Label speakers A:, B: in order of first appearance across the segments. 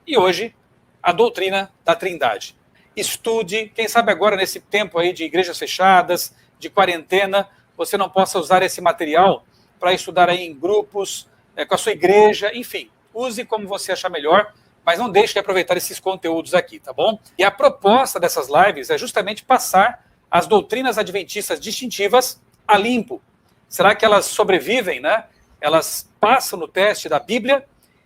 A: e hoje a doutrina da Trindade. Estude, quem sabe agora nesse tempo aí de igrejas fechadas, de quarentena, você não possa usar esse material para estudar aí em grupos, com a sua igreja, enfim, use como você achar melhor, mas não deixe de aproveitar esses conteúdos aqui, tá bom? E a proposta dessas lives é justamente passar as doutrinas adventistas distintivas a limpo. Será que elas sobrevivem, né? Elas passam no teste da Bíblia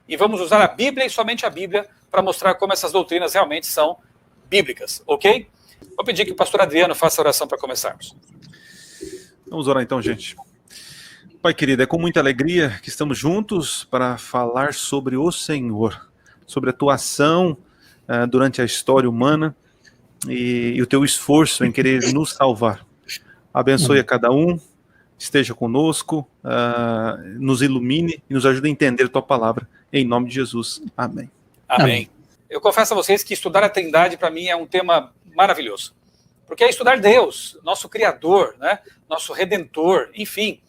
A: e vamos usar a Bíblia e somente a Bíblia para mostrar como essas doutrinas realmente são bíblicas, ok? Vou pedir que o pastor Adriano faça a oração para começarmos.
B: Vamos orar então, gente. Pai querido, é com muita alegria que estamos juntos para falar sobre o Senhor, sobre a tua ação durante a história humana e o teu esforço em querer nos salvar. Abençoe a cada um, esteja conosco, nos ilumine e nos ajude a entender a tua palavra. Em nome de Jesus. Amém.
A: Amém. Eu confesso a vocês que estudar a Trindade para mim é um tema maravilhoso. Porque é estudar Deus, nosso Criador, né? Nosso Redentor, enfim.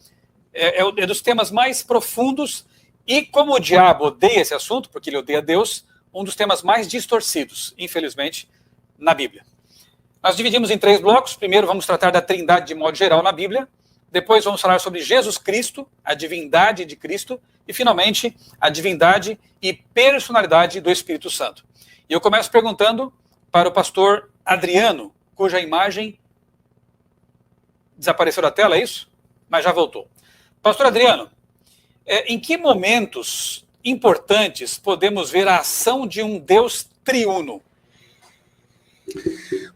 A: É dos temas mais profundos e, como o diabo odeia esse assunto, porque ele odeia Deus, um dos temas mais distorcidos, infelizmente, na Bíblia. Nós dividimos em 3 blocos. Primeiro vamos tratar da Trindade de modo geral na Bíblia. Depois vamos falar sobre Jesus Cristo, a divindade de Cristo. E, finalmente, a divindade e personalidade do Espírito Santo. E eu começo perguntando para o pastor Adriano, cuja imagem desapareceu da tela, é isso? Mas já voltou. Pastor Adriano, em que momentos importantes podemos ver a ação de um Deus triuno?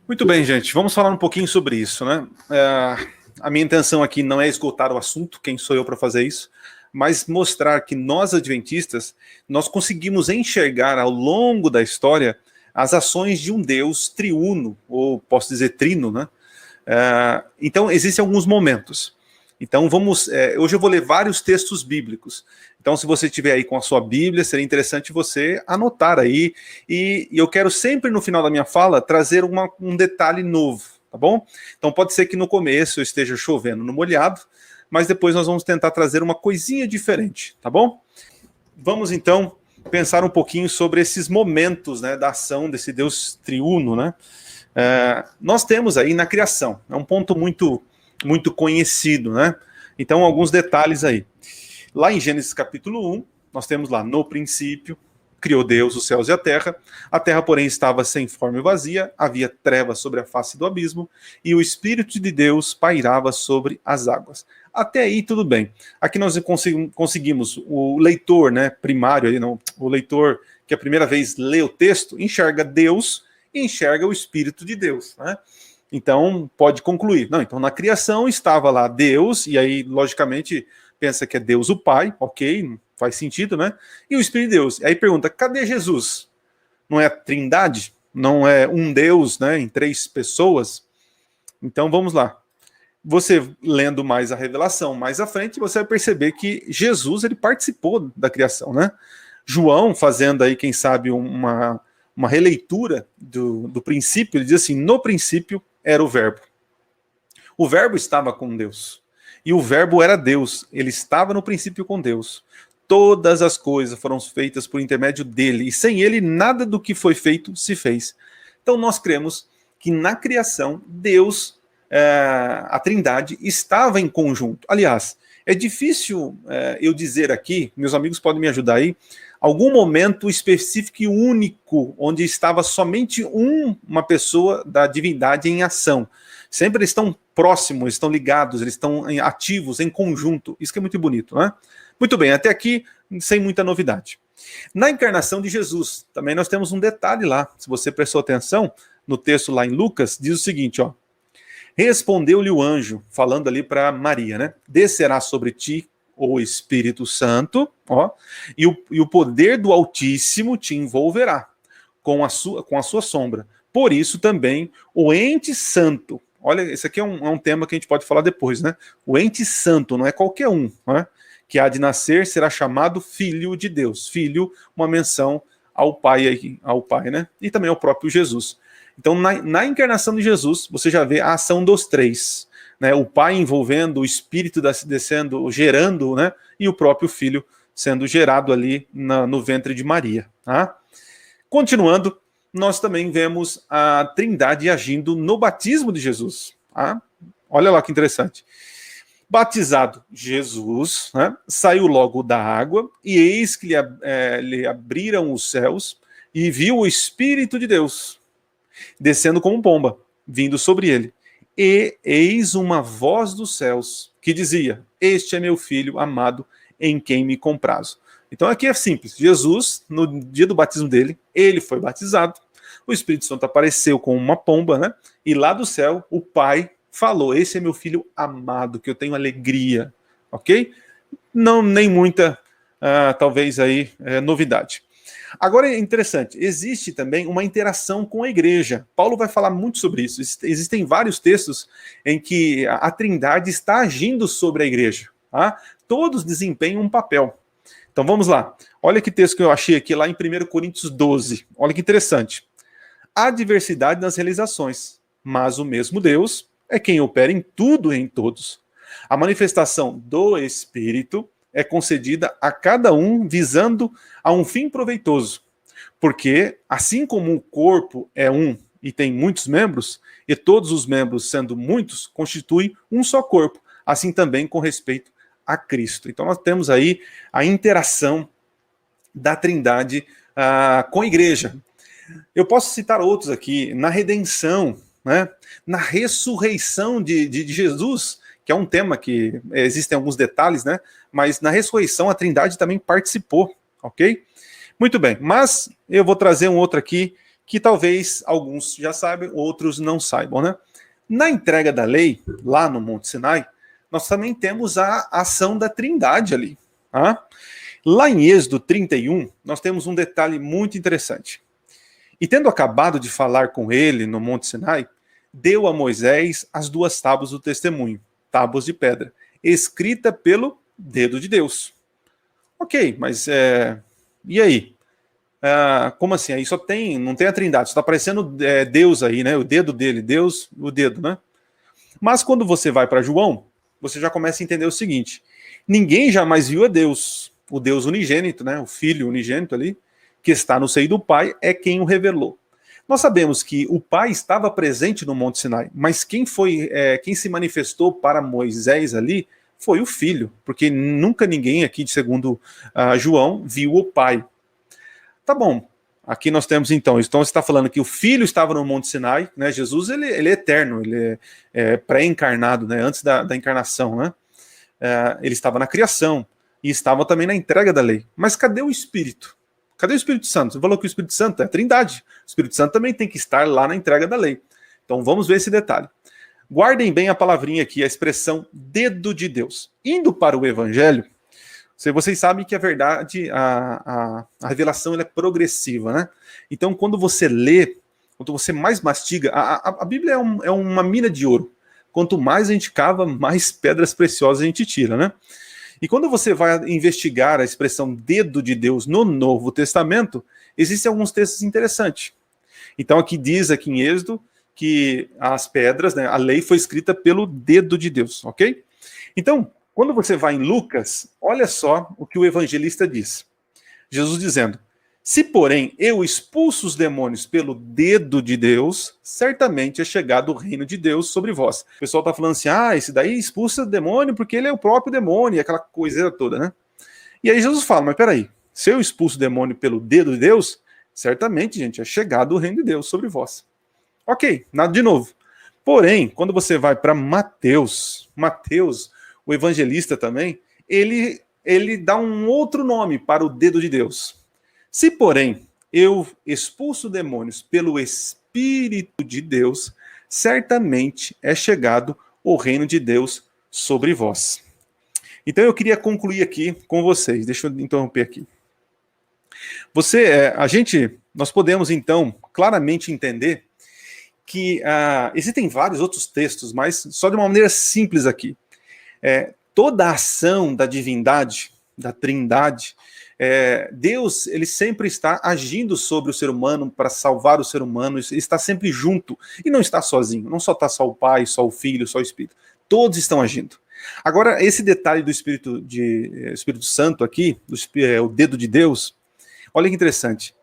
B: Muito bem, gente. Vamos falar um pouquinho sobre isso, né? A minha intenção aqui não é esgotar o assunto, quem sou eu para fazer isso, mas mostrar que nós, adventistas, nós conseguimos enxergar ao longo da história as ações de um Deus triuno, ou posso dizer trino, né? Então, existem alguns momentos. Então, hoje eu vou ler vários textos bíblicos. Então, se você estiver aí com a sua Bíblia, seria interessante você anotar aí. E eu quero sempre, no final da minha fala, trazer um detalhe novo, tá bom? Então, pode ser que no começo eu esteja chovendo no molhado, mas depois nós vamos tentar trazer uma coisinha diferente, tá bom? Vamos, então, pensar um pouquinho sobre esses momentos, né, da ação desse Deus triuno, né? Nós temos aí na criação, é um ponto muito conhecido, né? Então, alguns detalhes aí. Lá em Gênesis capítulo 1, nós temos lá, no princípio, criou Deus os céus e a terra, porém, estava sem forma e vazia, havia trevas sobre a face do abismo, e o Espírito de Deus pairava sobre as águas. Até aí, tudo bem. Aqui nós conseguimos, o leitor, né, primário, aí, não, o leitor que a primeira vez lê o texto, enxerga Deus e enxerga o Espírito de Deus, né? Então, pode concluir. Não, então na criação estava lá Deus, e aí, logicamente, pensa que é Deus o Pai, ok, faz sentido, né? E o Espírito de Deus. Aí pergunta, cadê Jesus? Não é a Trindade? Não é um Deus, né, em 3 pessoas? Então, vamos lá. Você, lendo mais a revelação, mais à frente, você vai perceber que Jesus, ele participou da criação, né? João, fazendo aí, quem sabe, uma releitura do princípio, ele diz assim, no princípio era o verbo. O verbo estava com Deus. E o verbo era Deus. Ele estava no princípio com Deus. Todas as coisas foram feitas por intermédio dele. E sem ele, nada do que foi feito se fez. Então nós cremos que na criação, Deus, a Trindade, estava em conjunto. Aliás, é difícil eu dizer aqui, meus amigos podem me ajudar aí, algum momento específico e único, onde estava somente uma pessoa da divindade em ação. Sempre eles estão próximos, estão ligados, eles estão ativos, em conjunto. Isso que é muito bonito, né? Muito bem, até aqui, sem muita novidade. Na encarnação de Jesus, também nós temos um detalhe lá. Se você prestou atenção, no texto lá em Lucas, diz o seguinte, ó. Respondeu-lhe o anjo, falando ali para Maria, né? Descerá sobre ti o Espírito Santo, ó, e o poder do Altíssimo te envolverá com a sua sombra. Por isso também o ente santo, olha, esse aqui é um tema que a gente pode falar depois, né? O ente santo não é qualquer um, né? Que há de nascer será chamado Filho de Deus. Filho, uma menção ao Pai, né? E também ao próprio Jesus. Então, na encarnação de Jesus, você já vê a ação dos 3. Né, o Pai envolvendo, o Espírito descendo, gerando, né, e o próprio Filho sendo gerado ali no ventre de Maria. Tá? Continuando, nós também vemos a Trindade agindo no batismo de Jesus. Tá? Olha lá que interessante. Batizado Jesus, né, saiu logo da água, e eis que lhe abriram os céus, e viu o Espírito de Deus descendo como pomba, vindo sobre ele. E eis uma voz dos céus que dizia: Este é meu filho amado, em quem me comprazo. Então aqui é simples. Jesus, no dia do batismo dele, ele foi batizado, o Espírito Santo apareceu com uma pomba, né? E lá do céu, o Pai falou: Esse é meu filho amado, que eu tenho alegria. Ok? Não, nem muita, talvez aí, novidade. Agora é interessante, existe também uma interação com a igreja. Paulo vai falar muito sobre isso. Existem vários textos em que a Trindade está agindo sobre a igreja. Tá? Todos desempenham um papel. Então vamos lá. Olha que texto que eu achei aqui lá em 1 Coríntios 12. Olha que interessante. Há diversidade nas realizações, mas o mesmo Deus é quem opera em tudo e em todos. A manifestação do Espírito é concedida a cada um visando a um fim proveitoso. Porque, assim como o corpo é um e tem muitos membros, e todos os membros, sendo muitos, constituem um só corpo, assim também com respeito a Cristo. Então nós temos aí a interação da Trindade com a igreja. Eu posso citar outros aqui, na redenção, né? Na ressurreição de Jesus, que é um tema que existem alguns detalhes, né? Mas na ressurreição a Trindade também participou, ok? Muito bem, mas eu vou trazer um outro aqui que talvez alguns já saibam, outros não saibam, né? Na entrega da lei, lá no Monte Sinai, nós também temos a ação da Trindade ali. Tá? Lá em Êxodo 31, nós temos um detalhe muito interessante. E tendo acabado de falar com ele no Monte Sinai, deu a Moisés as 2 tábuas do testemunho, tábuas de pedra, escrita pelo dedo de Deus. Ok, mas e aí? Como assim? Aí só tem, não tem a Trindade, só está aparecendo Deus aí, né? O dedo dele, Deus, o dedo, né? Mas quando você vai para João, você já começa a entender o seguinte: ninguém jamais viu a Deus, o Deus unigênito, né? O Filho unigênito ali, que está no seio do Pai, é quem o revelou. Nós sabemos que o Pai estava presente no Monte Sinai, mas quem quem se manifestou para Moisés ali foi o Filho, porque nunca ninguém aqui, segundo João, viu o Pai. Tá bom. Aqui nós temos então você está falando que o Filho estava no Monte Sinai, né? Jesus ele é eterno, ele é pré-encarnado, né? Antes da encarnação, né? Ele estava na criação e estava também na entrega da lei. Mas cadê o Espírito? Cadê o Espírito Santo? Você falou que o Espírito Santo é a Trindade. O Espírito Santo também tem que estar lá na entrega da lei. Então vamos ver esse detalhe. Guardem bem a palavrinha aqui, a expressão dedo de Deus. Indo para o Evangelho, vocês sabem que a verdade, a revelação ela é progressiva, né? Então, quando você lê, quanto você mais mastiga, a Bíblia é uma mina de ouro. Quanto mais a gente cava, mais pedras preciosas a gente tira, né? E quando você vai investigar a expressão dedo de Deus no Novo Testamento, existem alguns textos interessantes. Então, aqui diz, aqui em Êxodo, que as pedras, né, a lei foi escrita pelo dedo de Deus, ok? Então, quando você vai em Lucas, olha só o que o evangelista diz. Jesus dizendo: se, porém, eu expulso os demônios pelo dedo de Deus, certamente é chegado o reino de Deus sobre vós. O pessoal está falando assim, esse daí expulsa o demônio porque ele é o próprio demônio, aquela coisa toda, né? E aí Jesus fala, mas peraí, se eu expulso o demônio pelo dedo de Deus, certamente, gente, é chegado o reino de Deus sobre vós. Ok, nada de novo. Porém, quando você vai para Mateus, o evangelista também, ele dá um outro nome para o dedo de Deus. Se, porém, eu expulso demônios pelo Espírito de Deus, certamente é chegado o reino de Deus sobre vós. Então eu queria concluir aqui com vocês. Deixa eu interromper aqui. Nós podemos então claramente entender que existem vários outros textos, mas só de uma maneira simples aqui. Toda a ação da divindade, da Trindade, Deus, ele sempre está agindo sobre o ser humano para salvar o ser humano, está sempre junto e não está sozinho, não só está só o Pai, só o Filho, só o Espírito, todos estão agindo. Agora, esse detalhe do Espírito Santo aqui, o dedo de Deus, olha que interessante.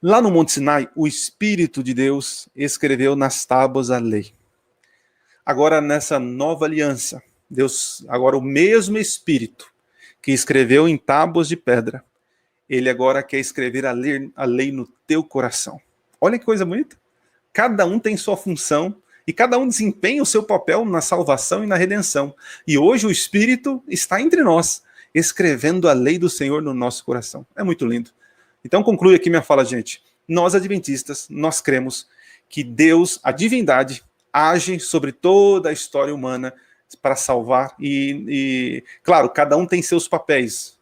B: Lá no Monte Sinai, o Espírito de Deus escreveu nas tábuas a lei. Agora, nessa nova aliança, Deus, agora o mesmo Espírito que escreveu em tábuas de pedra, ele agora quer escrever a lei no teu coração. Olha que coisa bonita. Cada um tem sua função e cada um desempenha o seu papel na salvação e na redenção. E hoje o Espírito está entre nós, escrevendo a lei do Senhor no nosso coração. É muito lindo. Então conclui aqui minha fala, gente. Nós adventistas, nós cremos que Deus, a divindade, age sobre toda a história humana para salvar e, claro, cada um tem seus papéis,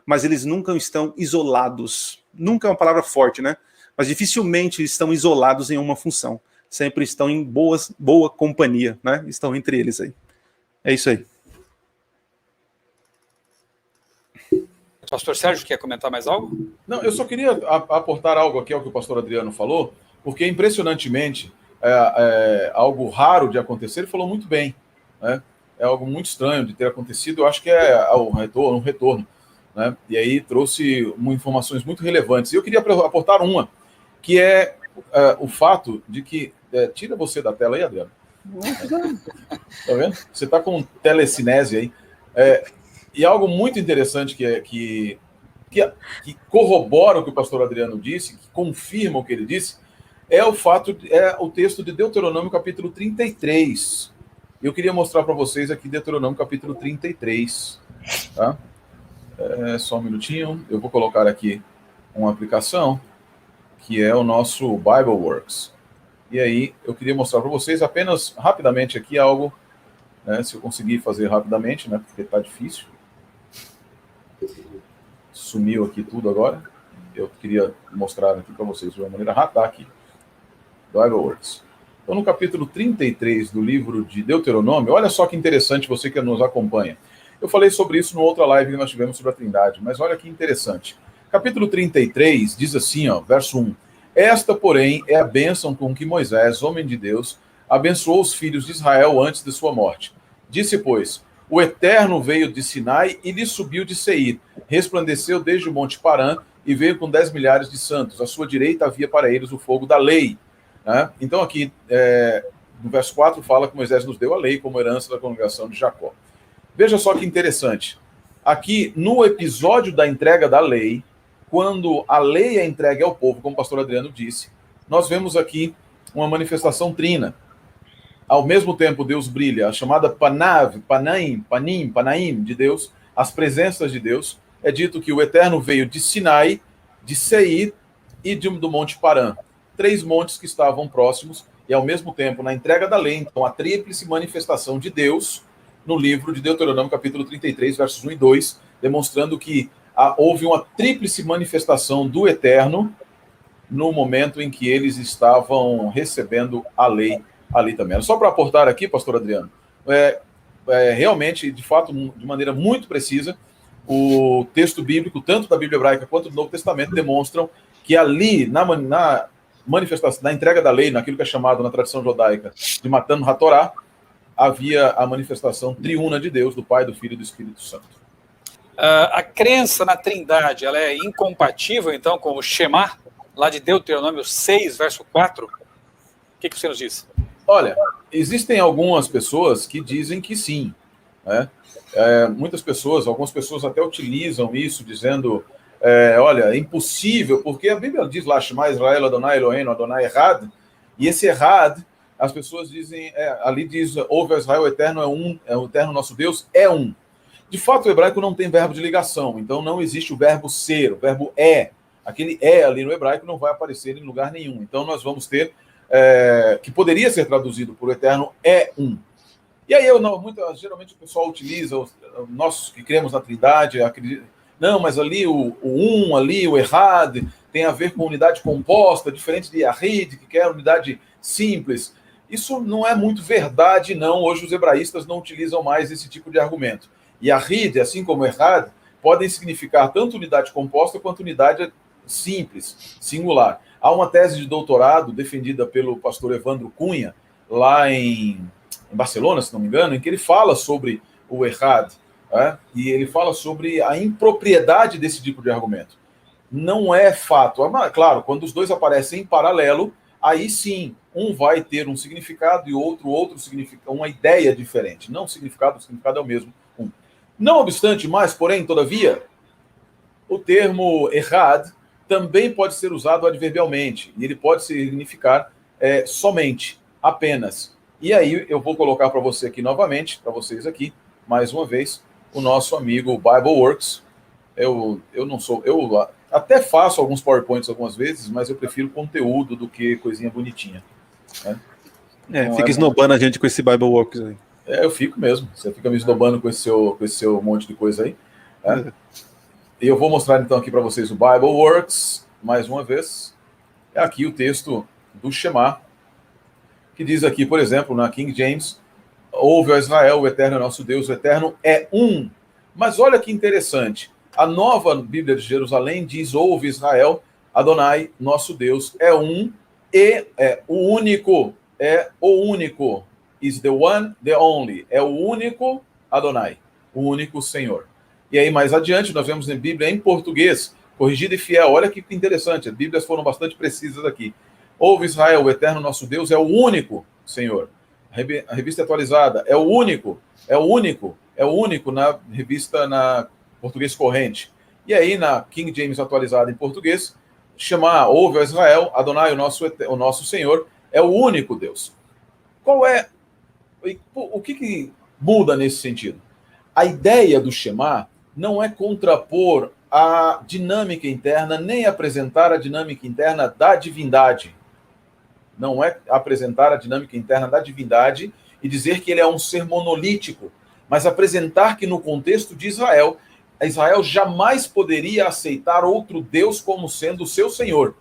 B: mas eles nunca estão isolados. Nunca é uma palavra forte, né? Mas dificilmente estão isolados em uma função. Sempre estão em boa companhia, né? Estão entre eles aí. É isso aí.
A: Pastor Sérgio, quer comentar mais algo?
C: Não, eu só queria aportar algo aqui ao que o pastor Adriano falou, porque impressionantemente, algo raro de acontecer, ele falou muito bem, né? É algo muito estranho de ter acontecido, eu acho que é um retorno, né? E aí trouxe informações muito relevantes. E eu queria aportar uma, que é o fato de que... tira você da tela aí, Adriano. Tá vendo? Você está com telecinese aí. E algo muito interessante que corrobora o que o pastor Adriano disse, que confirma o que ele disse, é o texto de Deuteronômio capítulo 33. Eu queria mostrar para vocês aqui Deuteronômio capítulo 33. Tá? Só um minutinho. Eu vou colocar aqui uma aplicação, que é o nosso BibleWorks. E aí eu queria mostrar para vocês apenas rapidamente aqui algo, né, se eu conseguir fazer rapidamente, né, porque está difícil. Sumiu aqui tudo agora. Eu queria mostrar aqui para vocês de uma maneira rápida aqui. BibleWorks. Então, no capítulo 33 do livro de Deuteronômio, olha só que interessante, você que nos acompanha. Eu falei sobre isso na outra live que nós tivemos sobre a Trindade, mas olha que interessante. Capítulo 33 diz assim, ó, verso 1. Esta, porém, é a bênção com que Moisés, homem de Deus, abençoou os filhos de Israel antes de sua morte. Disse, pois, o Eterno veio de Sinai e lhe subiu de Seir, resplandeceu desde o monte Parã e veio com 10 milhares de santos. À sua direita havia para eles o fogo da lei. Né? Então aqui, no verso 4, fala que Moisés nos deu a lei como herança da congregação de Jacó. Veja só que interessante. Aqui, no episódio da entrega da lei, quando a lei é entregue ao povo, como o pastor Adriano disse, nós vemos aqui uma manifestação trina. Ao mesmo tempo, Deus brilha, a chamada Panaim de Deus, as presenças de Deus. É dito que o Eterno veio de Sinai, de Seir e do Monte Parã. 3 montes que estavam próximos, e ao mesmo tempo, na entrega da lei, então, a tríplice manifestação de Deus, no livro de Deuteronômio, capítulo 33, versos 1 e 2, demonstrando que houve uma tríplice manifestação do Eterno no momento em que eles estavam recebendo a lei ali também. Só para aportar aqui, pastor Adriano, realmente, de fato, de maneira muito precisa, o texto bíblico, tanto da Bíblia hebraica quanto do Novo Testamento, demonstram que ali, na manifestação, na entrega da lei, naquilo que é chamado na tradição judaica de Matan HaTorá, havia a manifestação triuna de Deus, do Pai, do Filho e do Espírito Santo.
A: A crença na Trindade, ela é incompatível, então, com o Shema, lá de Deuteronômio 6, verso 4? O que você nos diz?
C: Olha, existem algumas pessoas que dizem que sim, né? Algumas pessoas até utilizam isso, dizendo, olha, é impossível, porque a Bíblia diz lá, Shema Israel, Adonai Eloheinu, Adonai Errad, e esse Errad, as pessoas dizem, ali diz, ouve Israel, o Eterno é um, o Eterno nosso Deus é um. De fato, o hebraico não tem verbo de ligação, então não existe o verbo ser, o verbo é. Aquele ali no hebraico não vai aparecer em lugar nenhum. Então nós vamos ter, que poderia ser traduzido por Eterno, é um. E aí, geralmente o pessoal utiliza, nós que cremos na Trindade, acredita, não, mas ali o um, ali o errad, tem a ver com unidade composta, diferente de Yahid, que quer unidade simples. Isso não é muito verdade, não. Hoje os hebraístas não utilizam mais esse tipo de argumento. Yahid, assim como Errad, podem significar tanto unidade composta quanto unidade simples, singular. Há uma tese de doutorado defendida pelo pastor Evandro Cunha, lá em Barcelona, se não me engano, em que ele fala sobre o Errad, e ele fala sobre a impropriedade desse tipo de argumento. não é fato. Claro, quando os dois aparecem em paralelo, aí sim, um vai ter um significado e outro significado, uma ideia diferente. Não o significado é o mesmo. Não obstante, mas, porém, todavia, o termo errad também pode ser usado adverbialmente, e ele pode significar somente, apenas. E aí eu vou colocar para você aqui novamente, para vocês aqui, mais uma vez, o nosso amigo BibleWorks. Eu até faço alguns PowerPoints algumas vezes, mas eu prefiro conteúdo do que coisinha bonitinha. Né?
B: Fica esnobando a gente com esse BibleWorks aí.
C: Eu fico mesmo. Você fica me esnobando com esse seu monte de coisa aí. E eu vou mostrar então aqui para vocês o BibleWorks, mais uma vez. É aqui o texto do Shema, que diz aqui, por exemplo, na King James, ouve, ó Israel, o Eterno é nosso Deus, o Eterno é um. Mas olha que interessante, a nova Bíblia de Jerusalém diz, ouve Israel, Adonai, nosso Deus, é um, e é o único, is the one, the only, é o único Adonai, o único Senhor. E aí mais adiante nós vemos em Bíblia em português, corrigida e fiel, olha que interessante, as Bíblias foram bastante precisas aqui. Ouve Israel, o Eterno nosso Deus, é o único Senhor. A revista atualizada, é o único na revista, na português corrente. E aí, na King James atualizada em português, chamar, ouve a Israel, Adonai, o nosso Senhor, é o único Deus. O que muda nesse sentido? A ideia do Shema não é contrapor a dinâmica interna, nem apresentar a dinâmica interna da divindade. Não é apresentar a dinâmica interna da divindade e dizer que ele é um ser monolítico, mas apresentar que no contexto de Israel jamais poderia aceitar outro Deus como sendo o seu Senhor.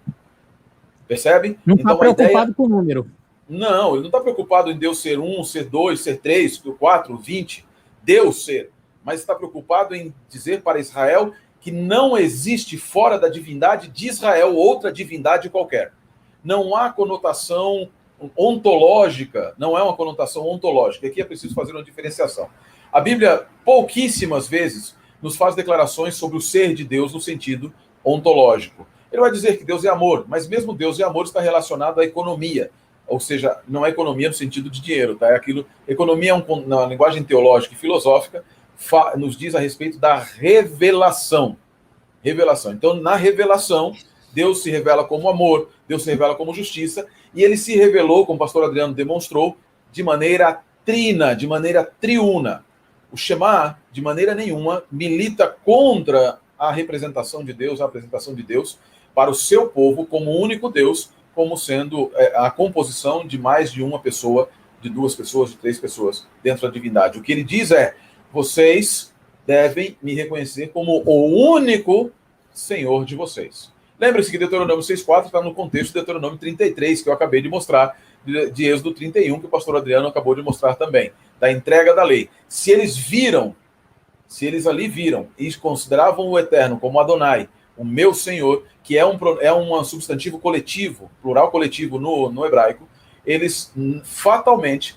C: Percebe?
D: Não está preocupado com o número.
C: Não, ele não está preocupado em Deus ser 1, ser 2, ser 3, 4, 20. Deus ser. Mas está preocupado em dizer para Israel que não existe fora da divindade de Israel outra divindade qualquer. Não há conotação ontológica, não é uma conotação ontológica. Aqui é preciso fazer uma diferenciação. A Bíblia, pouquíssimas vezes, nos faz declarações sobre o ser de Deus no sentido ontológico. Ele vai dizer que Deus é amor, mas mesmo Deus é amor está relacionado à economia. Ou seja, não é economia no sentido de dinheiro, tá? Economia, na linguagem teológica e filosófica, nos diz a respeito da revelação. Então, na revelação, Deus se revela como amor, Deus se revela como justiça, e ele se revelou, como o pastor Adriano demonstrou, de maneira trina, de maneira triuna. O Shema, de maneira nenhuma, milita contra a representação de Deus, a apresentação de Deus para o seu povo como único Deus, como sendo a composição de mais de uma pessoa, de 2 pessoas, de 3 pessoas dentro da divindade. O que ele diz é, vocês devem me reconhecer como o único Senhor de vocês. Lembre-se que Deuteronômio 6,4 está no contexto de Deuteronômio 33, que eu acabei de mostrar, de Êxodo 31, que o pastor Adriano acabou de mostrar também, da entrega da lei. Se eles ali viram e consideravam o Eterno como Adonai, o meu Senhor, que é um substantivo coletivo, plural coletivo no hebraico, eles fatalmente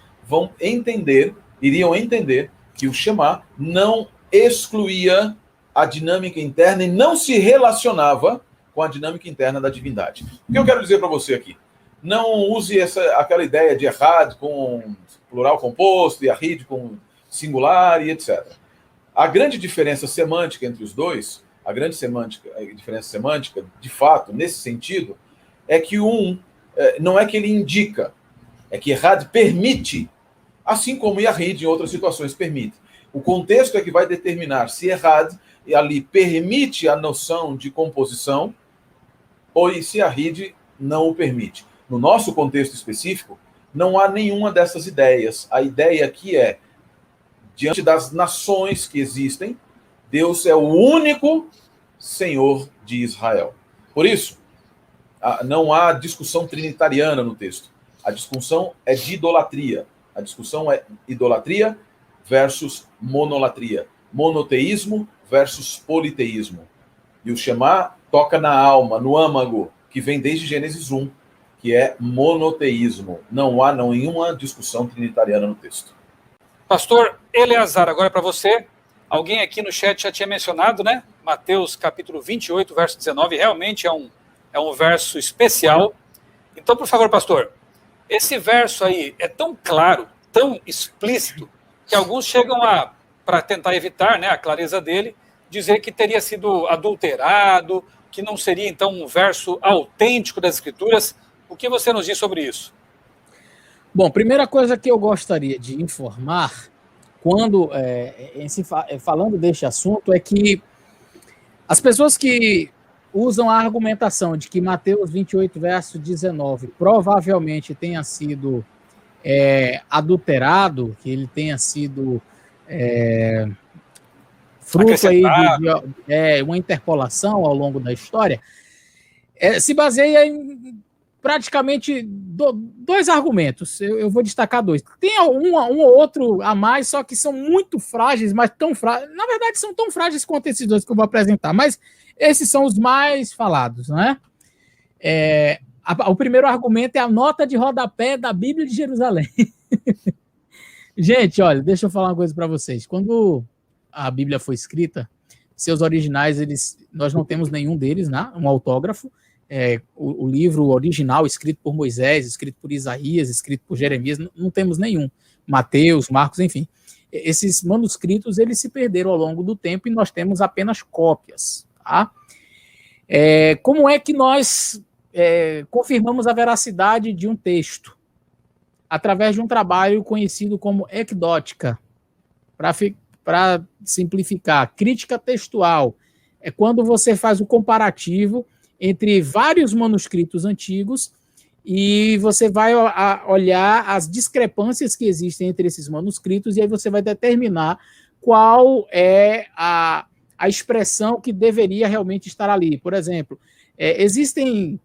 C: iriam entender que o Shema não excluía a dinâmica interna e não se relacionava com a dinâmica interna da divindade. O que eu quero dizer para você aqui? Não use aquela ideia de errad com plural composto e arrid com singular e etc. A grande diferença semântica entre os dois, a diferença semântica, de fato, nesse sentido, é que não é que ele indica, é que errad permite, assim como Yahid em outras situações permite. O contexto é que vai determinar se errad ali permite a noção de composição ou se Yahid não o permite. No nosso contexto específico, não há nenhuma dessas ideias. A ideia aqui é, diante das nações que existem, Deus é o único Senhor de Israel. Por isso, não há discussão trinitariana no texto. A discussão é de idolatria. A discussão é idolatria versus monolatria. Monoteísmo versus politeísmo. E o Shema toca na alma, no âmago, que vem desde Gênesis 1, que é monoteísmo. Não há nenhuma discussão trinitariana no texto.
A: Pastor Eleazar, agora para você. Alguém aqui no chat já tinha mencionado, né? Mateus capítulo 28, verso 19, realmente é um verso especial. Então, por favor, pastor, esse verso aí é tão claro, tão explícito, que alguns chegam para tentar evitar, né, a clareza dele, dizer que teria sido adulterado, que não seria, então, um verso autêntico das Escrituras. O que você nos diz sobre isso?
D: Bom, primeira coisa que eu gostaria de informar, quando falando deste assunto, é que as pessoas que usam a argumentação de que Mateus 28, verso 19, provavelmente tenha sido adulterado, que ele tenha sido fruto aí de uma interpolação ao longo da história, se baseia em praticamente dois argumentos. Eu vou destacar dois. Tem um ou outro a mais, só que são muito frágeis, mas tão frágeis. Na verdade, são tão frágeis quanto esses dois que eu vou apresentar, mas esses são os mais falados, né? O primeiro argumento é a nota de rodapé da Bíblia de Jerusalém. Gente, olha, deixa eu falar uma coisa para vocês. Quando a Bíblia foi escrita, seus originais, nós não temos nenhum deles, né? Um autógrafo. O livro original, escrito por Moisés, escrito por Isaías, escrito por Jeremias, não temos nenhum. Mateus, Marcos, enfim. Esses manuscritos, eles se perderam ao longo do tempo e nós temos apenas cópias. Tá? Como é que nós confirmamos a veracidade de um texto? Através de um trabalho conhecido como ecdótica. Para simplificar, crítica textual. É quando você faz o comparativo entre vários manuscritos antigos e você vai olhar as discrepâncias que existem entre esses manuscritos e aí você vai determinar qual é a expressão que deveria realmente estar ali. Por exemplo, existem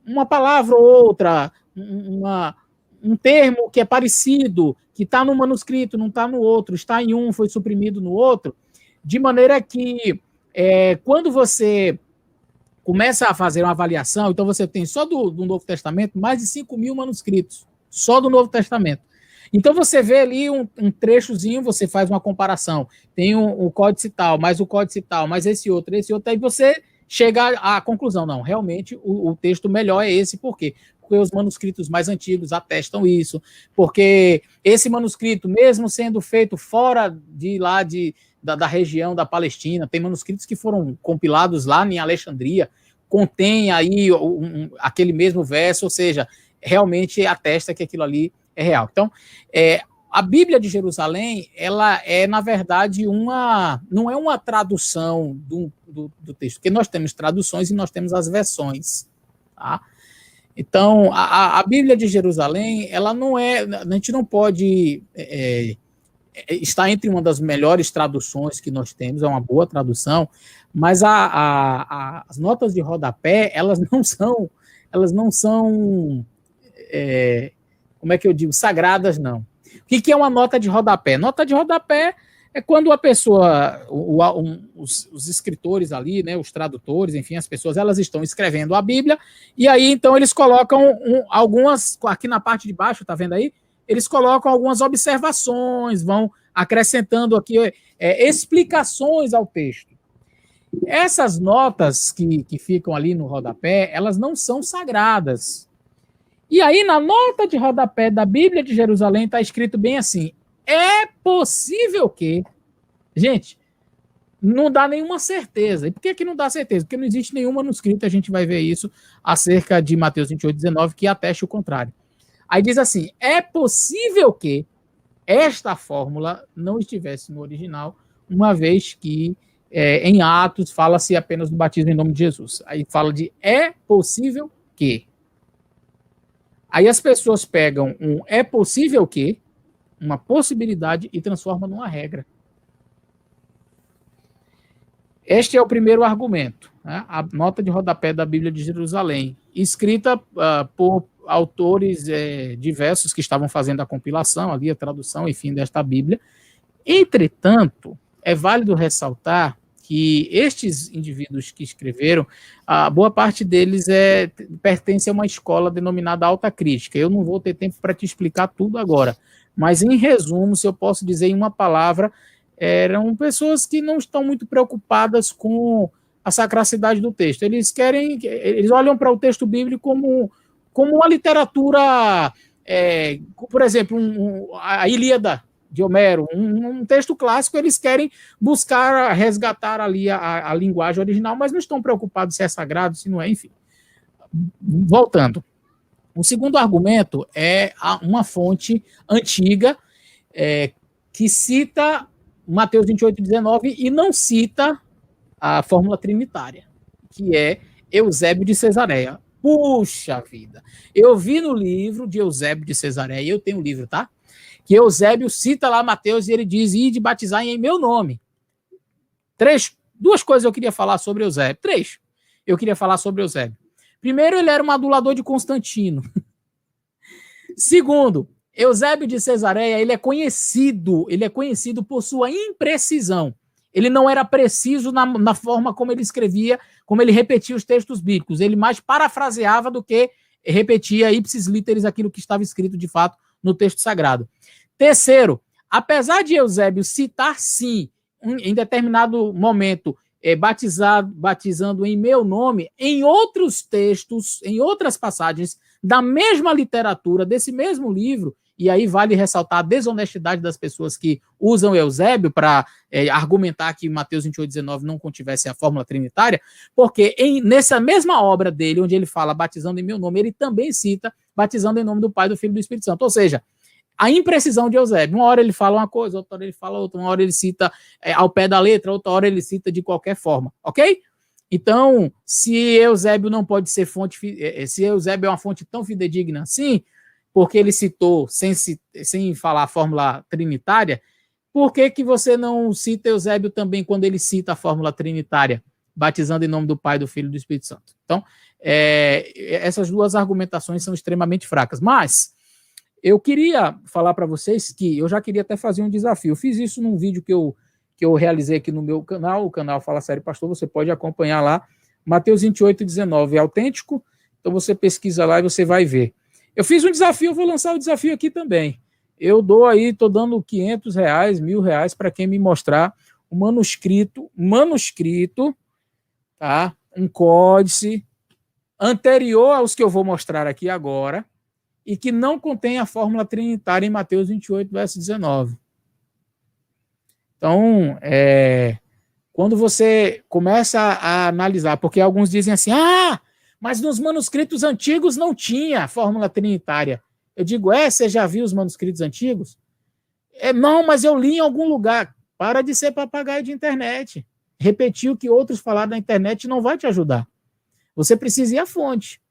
D: uma palavra ou outra, um termo que é parecido, que está no manuscrito, não está no outro, está em um, foi suprimido no outro, de maneira que quando você começa a fazer uma avaliação, então você tem só do Novo Testamento mais de 5.000 manuscritos, só do Novo Testamento. Então você vê ali um trechozinho, você faz uma comparação, tem o códice tal, mais o códice tal, mais esse outro, aí você chega à conclusão, não, realmente o texto melhor é esse, por quê? Porque os manuscritos mais antigos atestam isso, porque esse manuscrito, mesmo sendo feito fora de lá da região da Palestina, tem manuscritos que foram compilados lá em Alexandria, contém aí aquele mesmo verso, ou seja, realmente atesta que aquilo ali é real. Então, a Bíblia de Jerusalém, ela é, na verdade, não é uma tradução do texto, porque nós temos traduções e nós temos as versões, tá? Então, a Bíblia de Jerusalém, ela não é, a gente não pode está entre uma das melhores traduções que nós temos, é uma boa tradução, mas as notas de rodapé, elas não são, como é que eu digo, sagradas, não. O que é uma nota de rodapé? Nota de rodapé é quando a pessoa, os escritores ali, né, os tradutores, enfim, as pessoas, elas estão escrevendo a Bíblia, e aí, então, eles colocam algumas, aqui na parte de baixo, tá vendo aí? Eles colocam algumas observações, vão acrescentando aqui explicações ao texto. Essas notas que ficam ali no rodapé, elas não são sagradas. E aí, na nota de rodapé da Bíblia de Jerusalém, está escrito bem assim, é possível que... Gente, não dá nenhuma certeza. E por que não dá certeza? Porque não existe nenhum manuscrito, a gente vai ver isso, acerca de Mateus 28, 19, que ateste o contrário. Aí diz assim, é possível que esta fórmula não estivesse no original, uma vez que em Atos fala-se apenas do batismo em nome de Jesus. Aí fala de é possível que. Aí as pessoas pegam um é possível que, uma possibilidade, e transformam numa regra. Este é o primeiro argumento, né? A nota de rodapé da Bíblia de Jerusalém, escrita por autores diversos que estavam fazendo a compilação, ali a tradução, enfim, desta Bíblia. Entretanto, é válido ressaltar que estes indivíduos que escreveram, a boa parte deles pertence a uma escola denominada alta crítica. Eu não vou ter tempo para te explicar tudo agora, mas em resumo, se eu posso dizer em uma palavra, eram pessoas que não estão muito preocupadas com a sacracidade do texto. Eles olham para o texto bíblico como uma literatura, por exemplo, a Ilíada de Homero, um texto clássico. Eles querem buscar resgatar ali a linguagem original, mas não estão preocupados se é sagrado, se não é, enfim. Voltando. O segundo argumento é uma fonte antiga que cita Mateus 28:19 e não cita a fórmula trinitária, que é Eusébio de Cesareia. Puxa vida! Eu vi no livro de Eusébio de Cesareia, eu tenho o livro, tá? Que Eusébio cita lá Mateus e ele diz: ide batizar em meu nome. Duas coisas eu queria falar sobre Eusébio. Eu queria falar sobre Eusébio. Primeiro, ele era um adulador de Constantino. Segundo, Eusébio de Cesareia, ele é conhecido por sua imprecisão. Ele não era preciso na forma como ele escrevia, como ele repetia os textos bíblicos. Ele mais parafraseava do que repetia ipsis literis aquilo que estava escrito de fato no texto sagrado. Terceiro, apesar de Eusébio citar, sim, em determinado momento, batizando em meu nome, em outros textos, em outras passagens da mesma literatura, desse mesmo livro, e aí vale ressaltar a desonestidade das pessoas que usam Eusébio para argumentar que Mateus 28:19 não contivesse a fórmula trinitária, porque nessa mesma obra dele, onde ele fala batizando em meu nome, ele também cita batizando em nome do Pai, do Filho e do Espírito Santo. Ou seja, a imprecisão de Eusébio. Uma hora ele fala uma coisa, outra hora ele fala outra, uma hora ele cita ao pé da letra, outra hora ele cita de qualquer forma, ok? Então, se Eusébio não pode ser fonte, se Eusébio é uma fonte tão fidedigna assim, porque ele citou sem falar a fórmula trinitária, por que você não cita Eusébio também quando ele cita a fórmula trinitária, batizando em nome do Pai, do Filho e do Espírito Santo? Então, essas duas argumentações são extremamente fracas, mas eu queria falar para vocês que eu já queria até fazer um desafio. Eu fiz isso num vídeo que eu realizei aqui no meu canal, o canal Fala Sério Pastor, você pode acompanhar lá, Mateus 28:19, é autêntico, então você pesquisa lá e você vai ver. Eu fiz um desafio, eu vou lançar o desafio aqui também. Eu estou dando R$500, R$1.000 para quem me mostrar o manuscrito, tá? Um códice anterior aos que eu vou mostrar aqui agora, e que não contém a fórmula trinitária em Mateus 28, verso 19. Então, quando você começa a analisar, porque alguns dizem assim, mas nos manuscritos antigos não tinha a fórmula trinitária. Eu digo, você já viu os manuscritos antigos? Não, mas eu li em algum lugar. Para de ser papagaio de internet. Repetir o que outros falaram na internet não vai te ajudar. Você precisa ir à fonte.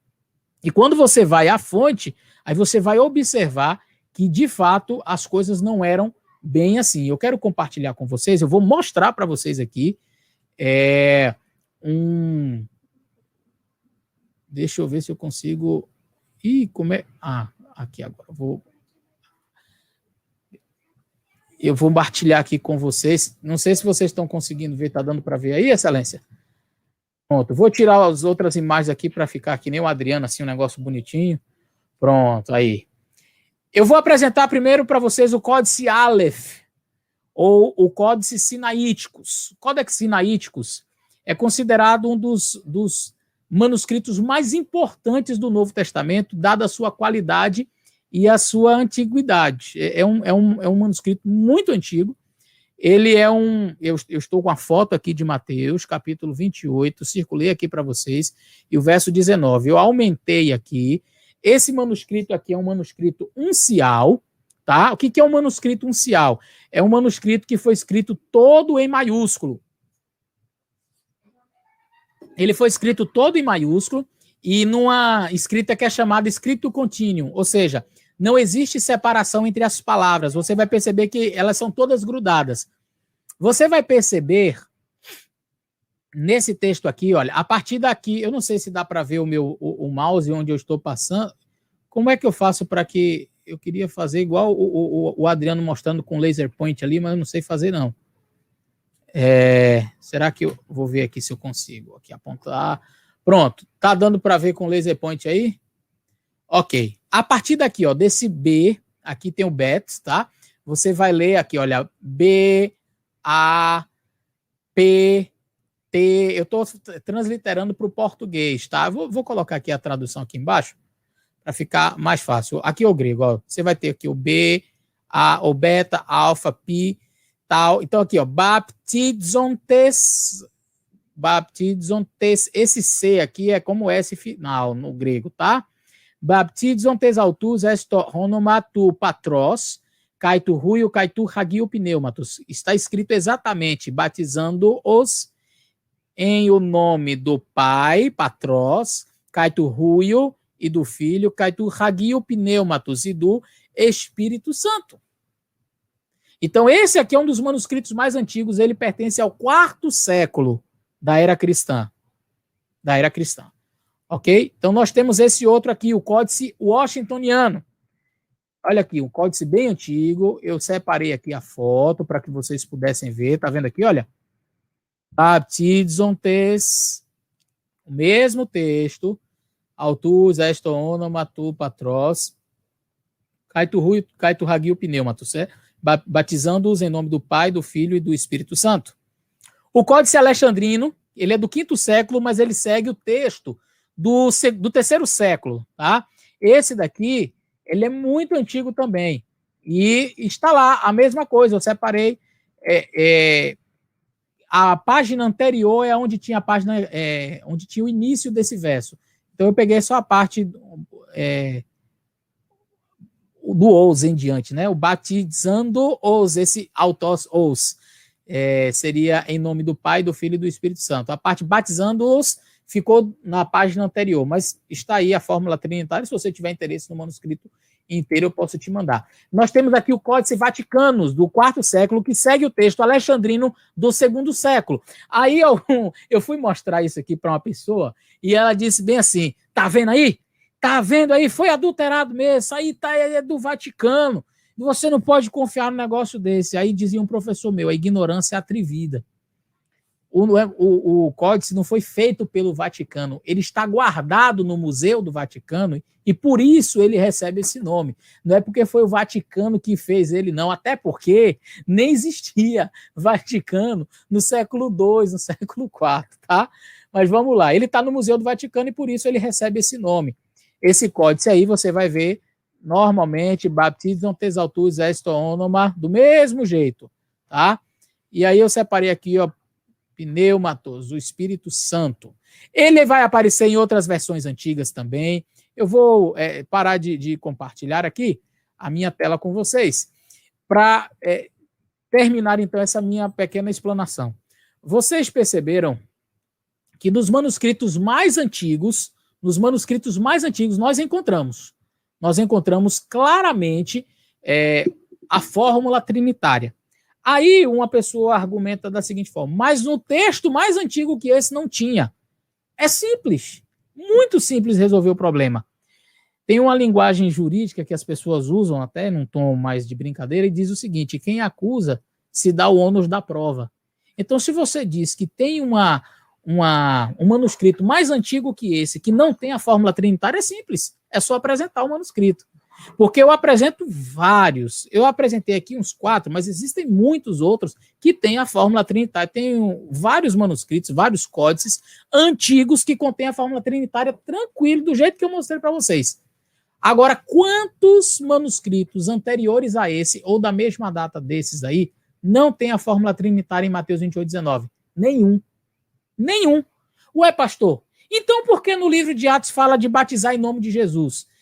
D: E quando você vai à fonte, aí você vai observar que, de fato, as coisas não eram bem assim. Eu quero compartilhar com vocês, eu vou mostrar para vocês aqui Deixa eu ver se eu consigo... aqui agora. Eu vou compartilhar aqui com vocês. Não sei se vocês estão conseguindo ver, está dando para ver aí, Excelência? Pronto, vou tirar as outras imagens aqui para ficar que nem o Adriano, assim, um negócio bonitinho. Pronto, aí. Eu vou apresentar primeiro para vocês o Códice Aleph, ou o Códice Sinaíticos. O Códex Sinaíticos é considerado um dos manuscritos mais importantes do Novo Testamento, dada a sua qualidade e a sua antiguidade. É um manuscrito muito antigo. Ele é eu estou com a foto aqui de Mateus, capítulo 28, circulei aqui para vocês, e o verso 19. Eu aumentei aqui. Esse manuscrito aqui é um manuscrito uncial, tá? O que é um manuscrito uncial? É um manuscrito que foi escrito todo em maiúsculo. Ele foi escrito todo em maiúsculo e numa escrita que é chamada scriptum continuum, ou seja, não existe separação entre as palavras. Você vai perceber que elas são todas grudadas. Você vai perceber nesse texto aqui, olha, a partir daqui, eu não sei se dá para ver o mouse onde eu estou passando. Como é que eu faço para que... Eu queria fazer igual o Adriano mostrando com laser point ali, mas eu não sei fazer, não. Será que eu vou ver aqui se eu consigo aqui apontar? Pronto, tá dando para ver com laser point aí? Ok. A partir daqui, ó, desse B, aqui tem o bet, tá? Você vai ler aqui, olha, B, eu estou transliterando para o português, tá? Vou colocar aqui a tradução aqui embaixo para ficar mais fácil. Aqui é o grego, ó. Você vai ter aqui o B, o beta, alfa, pi, tal. Então aqui, ó, baptizontes, esse C aqui é como S final no grego, tá? Baptizontes autus esto honomatu patros, Kaitu ruio, kaitu hagio pneumatos. Está escrito exatamente, batizando-os em o nome do Pai, Patros, Kaitu ruio, e do Filho, Kaitu hagio pneumatos, e do Espírito Santo. Então, esse aqui é um dos manuscritos mais antigos, ele pertence ao 4º século da era cristã. Ok? Então, nós temos esse outro aqui, o Códice Washingtoniano. Olha aqui, um códice bem antigo. Eu separei aqui a foto para que vocês pudessem ver. Tá vendo aqui, olha? Baptizontes, o mesmo texto. Autus, esto, onomatu, patros. Kaitu hagio pneumatos, batizando-os em nome do Pai, do Filho e do Espírito Santo. O Códice Alexandrino, ele é do 5º século, mas ele segue o texto do 3º século, tá? Esse daqui, ele é muito antigo também. E está lá a mesma coisa. Eu separei. A página anterior é onde tinha a página, onde tinha o início desse verso. Então eu peguei só a parte do os em diante, né? O batizando-os, esse autos-os, seria em nome do Pai, do Filho e do Espírito Santo. A parte batizando-os ficou na página anterior, mas está aí a fórmula trinitária. Se você tiver interesse no manuscrito inteiro, eu posso te mandar. Nós temos aqui o Códice Vaticanus, do 4º século, que segue o texto alexandrino do 2º século. Aí eu fui mostrar isso aqui para uma pessoa, e ela disse bem assim, tá vendo aí? Tá vendo aí? Foi adulterado mesmo, isso aí é do Vaticano. Você não pode confiar num negócio desse. Aí dizia um professor meu, a ignorância é atrevida. O códice não foi feito pelo Vaticano, ele está guardado no Museu do Vaticano e por isso ele recebe esse nome. Não é porque foi o Vaticano que fez ele, não, até porque nem existia Vaticano no século II, no século IV, tá? Mas vamos lá, ele está no Museu do Vaticano e por isso ele recebe esse nome. Esse códice aí você vai ver normalmente, baptizontes autus esto onoma, do mesmo jeito, tá? E aí eu separei aqui, ó, pneumatos, o Espírito Santo. Ele vai aparecer em outras versões antigas também. Eu vou parar de compartilhar aqui a minha tela com vocês para terminar, então, essa minha pequena explanação. Vocês perceberam que nos manuscritos mais antigos, nós encontramos claramente a fórmula trinitária. Aí uma pessoa argumenta da seguinte forma, mas no texto mais antigo que esse não tinha. É simples, muito simples resolver o problema. Tem uma linguagem jurídica que as pessoas usam até num tom mais de brincadeira e diz o seguinte, quem acusa se dá o ônus da prova. Então se você diz que tem um manuscrito mais antigo que esse, que não tem a fórmula trinitária, é simples, é só apresentar o manuscrito. Porque eu apresento vários, eu apresentei aqui uns 4, mas existem muitos outros que têm a fórmula trinitária. Tem vários manuscritos, vários códices antigos que contêm a fórmula trinitária tranquilo, do jeito que eu mostrei para vocês. Agora, quantos manuscritos anteriores a esse, ou da mesma data desses aí, não tem a fórmula trinitária em Mateus 28:19? Nenhum. Ué, pastor, então por que no livro de Atos fala de batizar em nome de Jesus?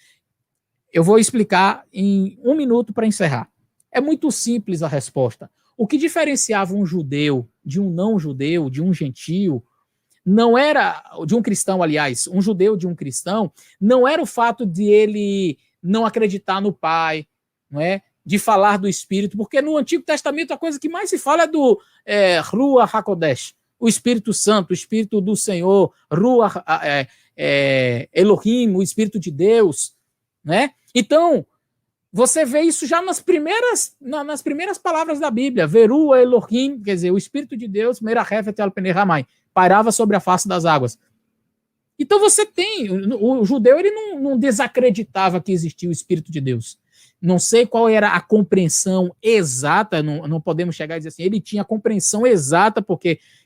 D: Eu vou explicar em 1 minuto para encerrar. É muito simples a resposta. O que diferenciava um judeu de um não-judeu, de um gentio, não era, de um cristão, aliás, um judeu de um cristão, não era o fato de ele não acreditar no Pai, não é? De falar do Espírito, porque no Antigo Testamento a coisa que mais se fala é do Ruach HaKodesh, o Espírito Santo, o Espírito do Senhor, Ruach Elohim, o Espírito de Deus, né? Então, você vê isso já nas primeiras palavras da Bíblia. Veru Elohim, quer dizer, o Espírito de Deus, Merachefet al Penei Hamai, pairava sobre a face das águas. Então você tem, o judeu ele não desacreditava que existia o Espírito de Deus. Não sei qual era a compreensão exata, não podemos chegar a dizer assim, ele tinha a compreensão exata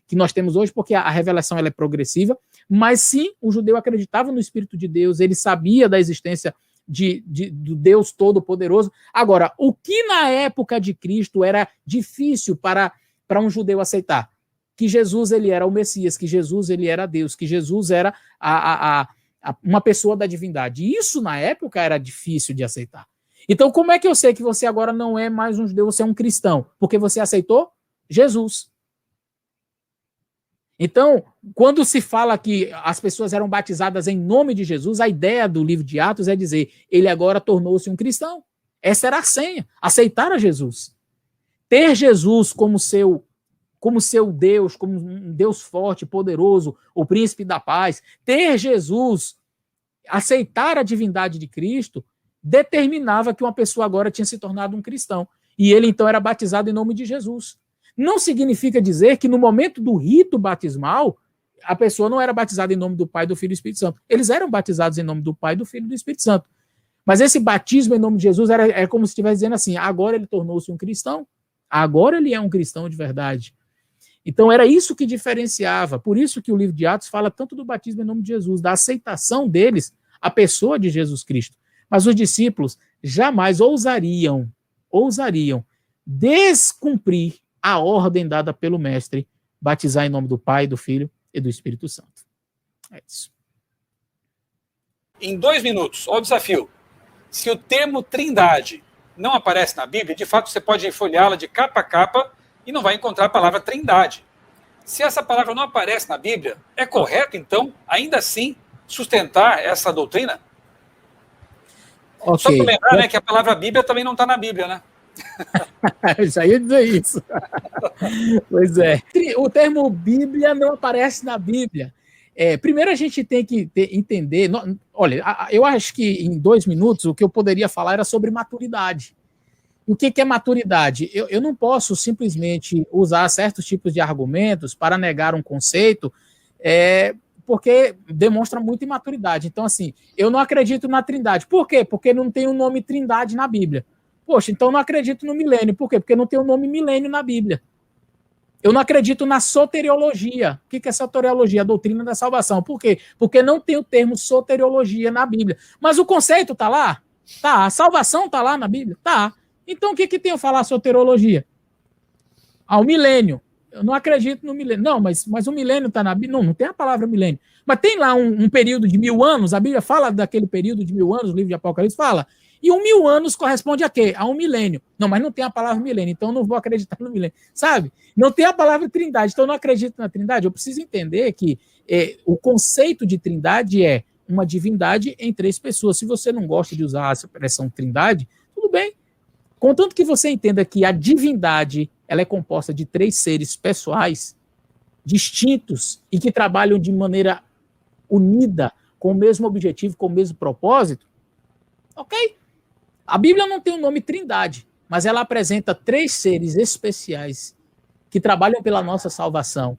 D: que nós temos hoje, porque a revelação ela é progressiva, mas sim, o judeu acreditava no Espírito de Deus, ele sabia da existência do Deus Todo-Poderoso. Agora, o que na época de Cristo era difícil para um judeu aceitar? Que Jesus ele era o Messias, que Jesus ele era Deus, que Jesus era uma pessoa da divindade. E isso na época era difícil de aceitar. Então, como é que eu sei que você agora não é mais um judeu, você é um cristão? Porque você aceitou Jesus. Então, quando se fala que as pessoas eram batizadas em nome de Jesus, a ideia do livro de Atos é dizer, ele agora tornou-se um cristão. Essa era a senha, aceitar a Jesus. Ter Jesus como seu Deus, como um Deus forte, poderoso, o príncipe da paz, ter Jesus, aceitar a divindade de Cristo, determinava que uma pessoa agora tinha se tornado um cristão. E ele então era batizado em nome de Jesus. Não significa dizer que no momento do rito batismal, a pessoa não era batizada em nome do Pai, do Filho e do Espírito Santo. Eles eram batizados em nome do Pai, do Filho e do Espírito Santo. Mas esse batismo em nome de Jesus era como se estivesse dizendo assim, agora ele tornou-se um cristão, agora ele é um cristão de verdade. Então era isso que diferenciava, por isso que o livro de Atos fala tanto do batismo em nome de Jesus, da aceitação deles, a pessoa de Jesus Cristo. Mas os discípulos jamais ousariam descumprir a ordem dada pelo mestre, batizar em nome do Pai, do Filho e do Espírito Santo. É isso.
A: Em 2 minutos, olha o desafio. Se o termo trindade não aparece na Bíblia, de fato você pode folheá-la de capa a capa e não vai encontrar a palavra trindade. Se essa palavra não aparece na Bíblia, é correto, então, ainda assim, sustentar essa doutrina?
D: Okay.
A: Só para lembrar, né, que a palavra Bíblia também não está na Bíblia, né?
D: Já ia dizer isso. Pois é. O termo Bíblia não aparece na Bíblia. Primeiro a gente tem que entender... Olha, eu acho que em 2 minutos o que eu poderia falar era sobre maturidade. O que é maturidade? Eu não posso simplesmente usar certos tipos de argumentos para negar um conceito, porque demonstra muita imaturidade. Então, assim, eu não acredito na Trindade. Por quê? Porque não tem o nome Trindade na Bíblia. Poxa, então eu não acredito no milênio. Por quê? Porque não tem o nome milênio na Bíblia. Eu não acredito na soteriologia. O que é soteriologia? A doutrina da salvação. Por quê? Porque não tem o termo soteriologia na Bíblia. Mas o conceito está lá? Tá. A salvação está lá na Bíblia? Tá. Então o que tem a falar soteriologia? O milênio. Eu não acredito no milênio. Não, mas o milênio está na Bíblia? Não tem a palavra milênio. Mas tem lá um período de 1000 anos, a Bíblia fala daquele período de 1000 anos, o livro de Apocalipse fala. E 1000 anos corresponde a quê? A um milênio. Não, mas não tem a palavra milênio, então eu não vou acreditar no milênio. Sabe? Não tem a palavra trindade, então eu não acredito na trindade. Eu preciso entender que o conceito de trindade é uma divindade em 3 pessoas. Se você não gosta de usar a expressão trindade, tudo bem. Contanto que você entenda que a divindade ela é composta de 3 seres pessoais, distintos, e que trabalham de maneira unida, com o mesmo objetivo, com o mesmo propósito, ok? A Bíblia não tem o nome Trindade, mas ela apresenta 3 seres especiais que trabalham pela nossa salvação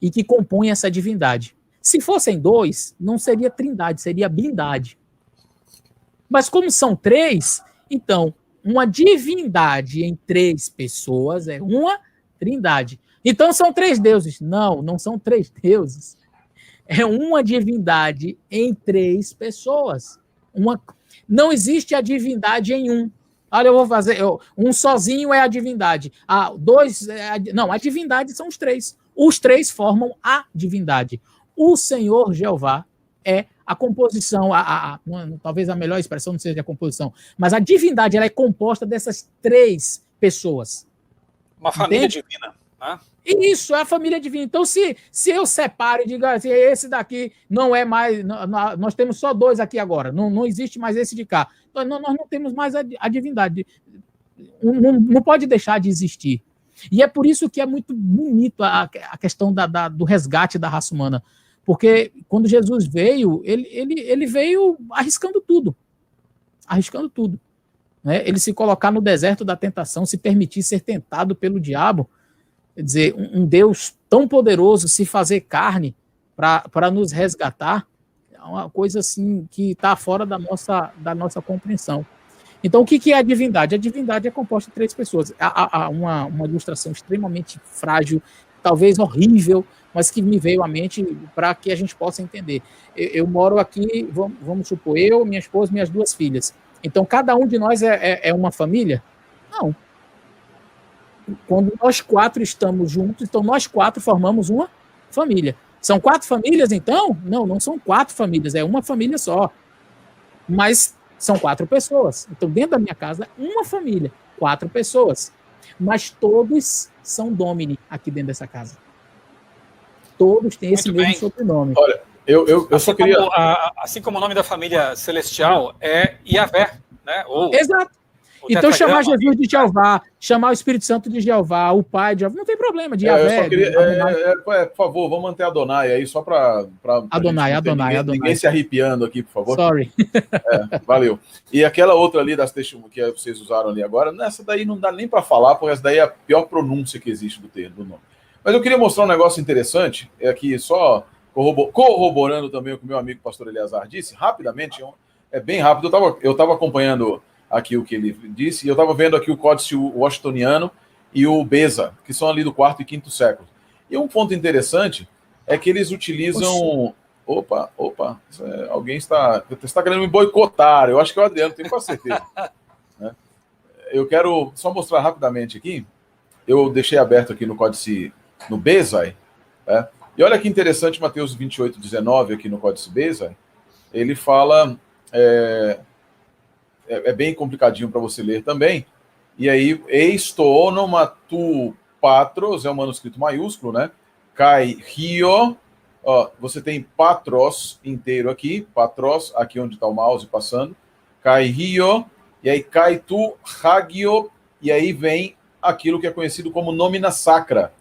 D: e que compõem essa divindade. Se fossem 2, não seria Trindade, seria Bindade. Mas como são 3, então, uma divindade em 3 pessoas é uma Trindade. Então são 3 deuses. Não são 3 deuses. É uma divindade em 3 pessoas. Não existe a divindade em um. Olha, eu vou fazer. Um sozinho é a divindade. 2 não, a divindade são os 3. Os 3 formam a divindade. O Senhor Jeová é a composição, talvez a melhor expressão não seja a composição, mas a divindade ela é composta dessas 3 pessoas.
A: Uma família divina. Né?
D: Isso, é a família divina. Então, se eu separo e digo assim, esse daqui não é mais, nós temos só 2 aqui agora, não existe mais esse de cá. Nós não temos mais a divindade. Não pode deixar de existir. E é por isso que é muito bonito a questão do resgate da raça humana. Porque quando Jesus veio, ele veio arriscando tudo. Arriscando tudo. Né? Ele se colocar no deserto da tentação, se permitir ser tentado pelo diabo. Quer dizer, um Deus tão poderoso se fazer carne para nos resgatar, é uma coisa assim que está fora da nossa compreensão. Então, o que é a divindade? A divindade é composta de 3 pessoas. Há uma ilustração extremamente frágil, talvez horrível, mas que me veio à mente para que a gente possa entender. Eu moro aqui, vamos supor, eu, minha esposa, minhas 2 filhas. Então, cada um de nós é uma família? Não. Quando nós 4 estamos juntos, então nós 4 formamos uma família. São 4 famílias, então? Não são 4 famílias, é uma família só. Mas são 4 pessoas. Então, dentro da minha casa, uma família, 4 pessoas. Mas todos são Domini aqui dentro dessa casa. Todos têm esse mesmo sobrenome.
C: Olha, eu só queria...
A: assim como o nome da família celestial é Yahvé, né?
D: Exato. Então, chamar Jesus de Jeová, chamar o Espírito Santo de Jeová, o Pai de Jeová, não tem problema, de Yahvé.
C: Por favor, vamos manter Adonai aí, só para
D: Adonai.
C: Ninguém se arrepiando aqui, por favor.
D: Sorry.
C: Valeu. E aquela outra ali das testemunhas que vocês usaram ali agora, nessa daí não dá nem para falar, porque essa daí é a pior pronúncia que existe do nome. Mas eu queria mostrar um negócio interessante, aqui só corroborando também o que o meu amigo pastor Eleazar disse, rapidamente, é bem rápido, eu estava acompanhando aqui o que ele disse, e eu estava vendo aqui o Códice Washingtoniano e o Beza, que são ali do 4º e 5º século. E um ponto interessante é que eles utilizam... Opa, alguém está querendo me boicotar, eu acho que é o Adriano, tenho quase certeza. Né? Eu quero só mostrar rapidamente aqui, eu deixei aberto aqui no Códice, no Bezai, e olha que interessante, Mateus 28:19 aqui no Códice Bezai, ele fala... É bem complicadinho para você ler também. E aí, eis to onoma tu patros, é um manuscrito maiúsculo, né? Kai rio, você tem patros inteiro aqui, patros, aqui onde está o mouse passando. Kai rio, e aí kai tu hagio, e aí vem aquilo que é conhecido como nomina sacra,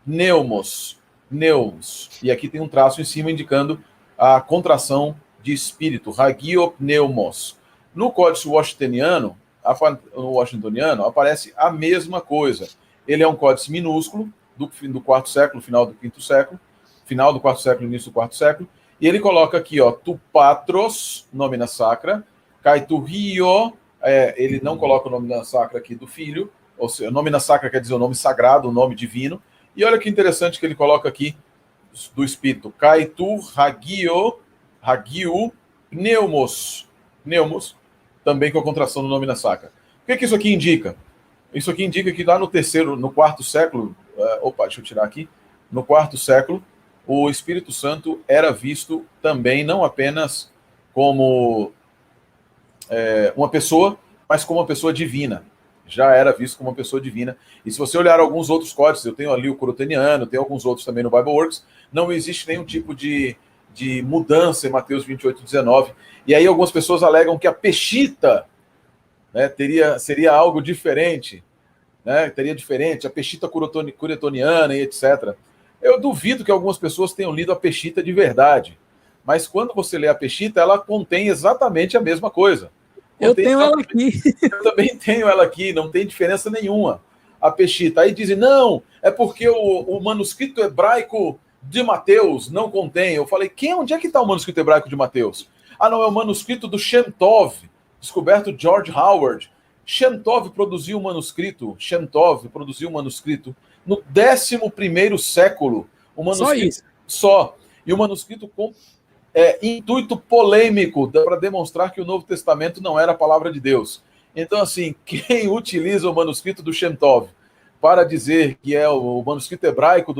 C: neumos. E aqui tem um traço em cima indicando a contração de espírito, hagio pneumos. No Códice Washingtoniano, aparece a mesma coisa. Ele é um códice minúsculo, do 4º século, final do 5º século, final do 4º século, início do 4º século, e ele coloca aqui, tu patros, nomina sacra, kai tu rio, ele não coloca o nomina sacra aqui do filho, ou seja, nomina sacra quer dizer o nome sagrado, o nome divino, e olha que interessante que ele coloca aqui do espírito, kai tu hagio pneumos, também com a contração do nomina sacra. O que isso aqui indica? Isso aqui indica que lá no 4º século, deixa eu tirar aqui, no 4º século, o Espírito Santo era visto também não apenas como uma pessoa, mas como uma pessoa divina. Já era visto como uma pessoa divina. E se você olhar alguns outros códices, eu tenho ali o Coroteniano, tem alguns outros também no BibleWorks, não existe nenhum tipo de mudança em Mateus 28:19. E aí algumas pessoas alegam que a Peshita, né, seria algo diferente, né, teria diferente, a Peshita curetoniana e etc. Eu duvido que algumas pessoas tenham lido a Peshita de verdade, mas quando você lê a Peshita, ela contém exatamente a mesma coisa.
D: Eu tenho ela aqui.
C: Eu também tenho ela aqui, não tem diferença nenhuma. A Peshita. Aí dizem, não, é porque o manuscrito hebraico de Mateus não contém. Eu falei, onde é que está o manuscrito hebraico de Mateus? Não, é o manuscrito do Shem Tov, descoberto George Howard. Shem Tov produziu um manuscrito no 11º século. Um manuscrito só. E um manuscrito com intuito polêmico para demonstrar que o Novo Testamento não era a palavra de Deus. Então, assim, quem utiliza o manuscrito do Shem Tov para dizer que é o manuscrito hebraico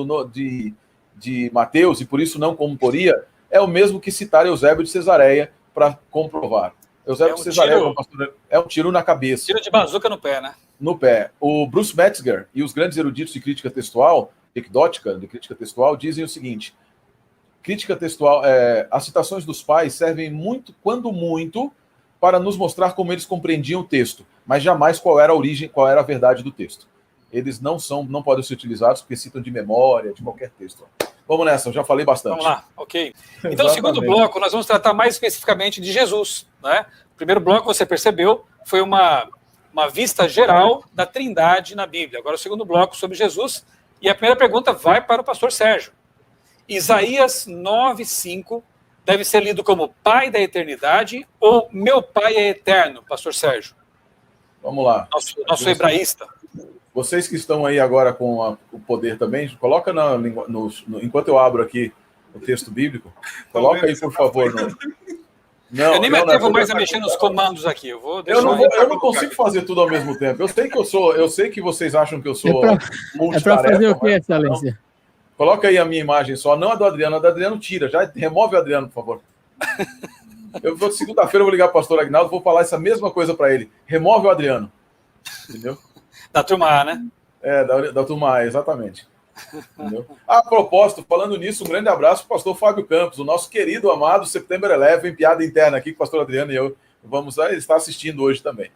C: de Mateus, e por isso não comporia, é o mesmo que citar Eusébio de Cesareia para comprovar. Eusébio de Cesareia é um tiro na cabeça.
A: Tiro de bazuca no pé, né?
C: No pé. O Bruce Metzger e os grandes eruditos de crítica textual, de crítica textual, dizem o seguinte: crítica textual, as citações dos pais servem muito, quando muito, para nos mostrar como eles compreendiam o texto, mas jamais qual era a origem, qual era a verdade do texto. Eles não podem ser utilizados porque citam de memória, de qualquer texto. Vamos nessa, eu já falei bastante.
A: Vamos lá, ok. Então, no segundo bloco, nós vamos tratar mais especificamente de Jesus, né? O primeiro bloco, você percebeu, foi uma vista geral da Trindade na Bíblia. Agora, o segundo bloco sobre Jesus, e a primeira pergunta vai para o pastor Sérgio. Isaías 9:5 deve ser lido como Pai da Eternidade ou Meu Pai é Eterno, pastor Sérgio?
C: Vamos lá.
A: Nosso hebraísta.
C: Vocês que estão aí agora com o poder também, coloca enquanto eu abro aqui o texto bíblico, coloca aí, por favor. Não,
A: eu nem me atrevo mais a mexer nos comandos aqui. Eu
C: não consigo fazer tudo ao mesmo tempo. Eu sei que vocês acham que eu sou multitarefa.
D: É para fazer o quê, Excelência?
C: Coloca aí a minha imagem só, não a do Adriano. A do Adriano tira, já remove o Adriano, por favor. Segunda-feira eu vou ligar para o pastor Agnaldo, vou falar essa mesma coisa para ele. Remove o Adriano. Entendeu?
A: Da turma A, né?
C: Da turma A, exatamente. Entendeu? A propósito, falando nisso, um grande abraço para o pastor Fábio Campos, o nosso querido, amado September 11, piada interna aqui, que o pastor Adriano e eu ele está assistindo hoje também.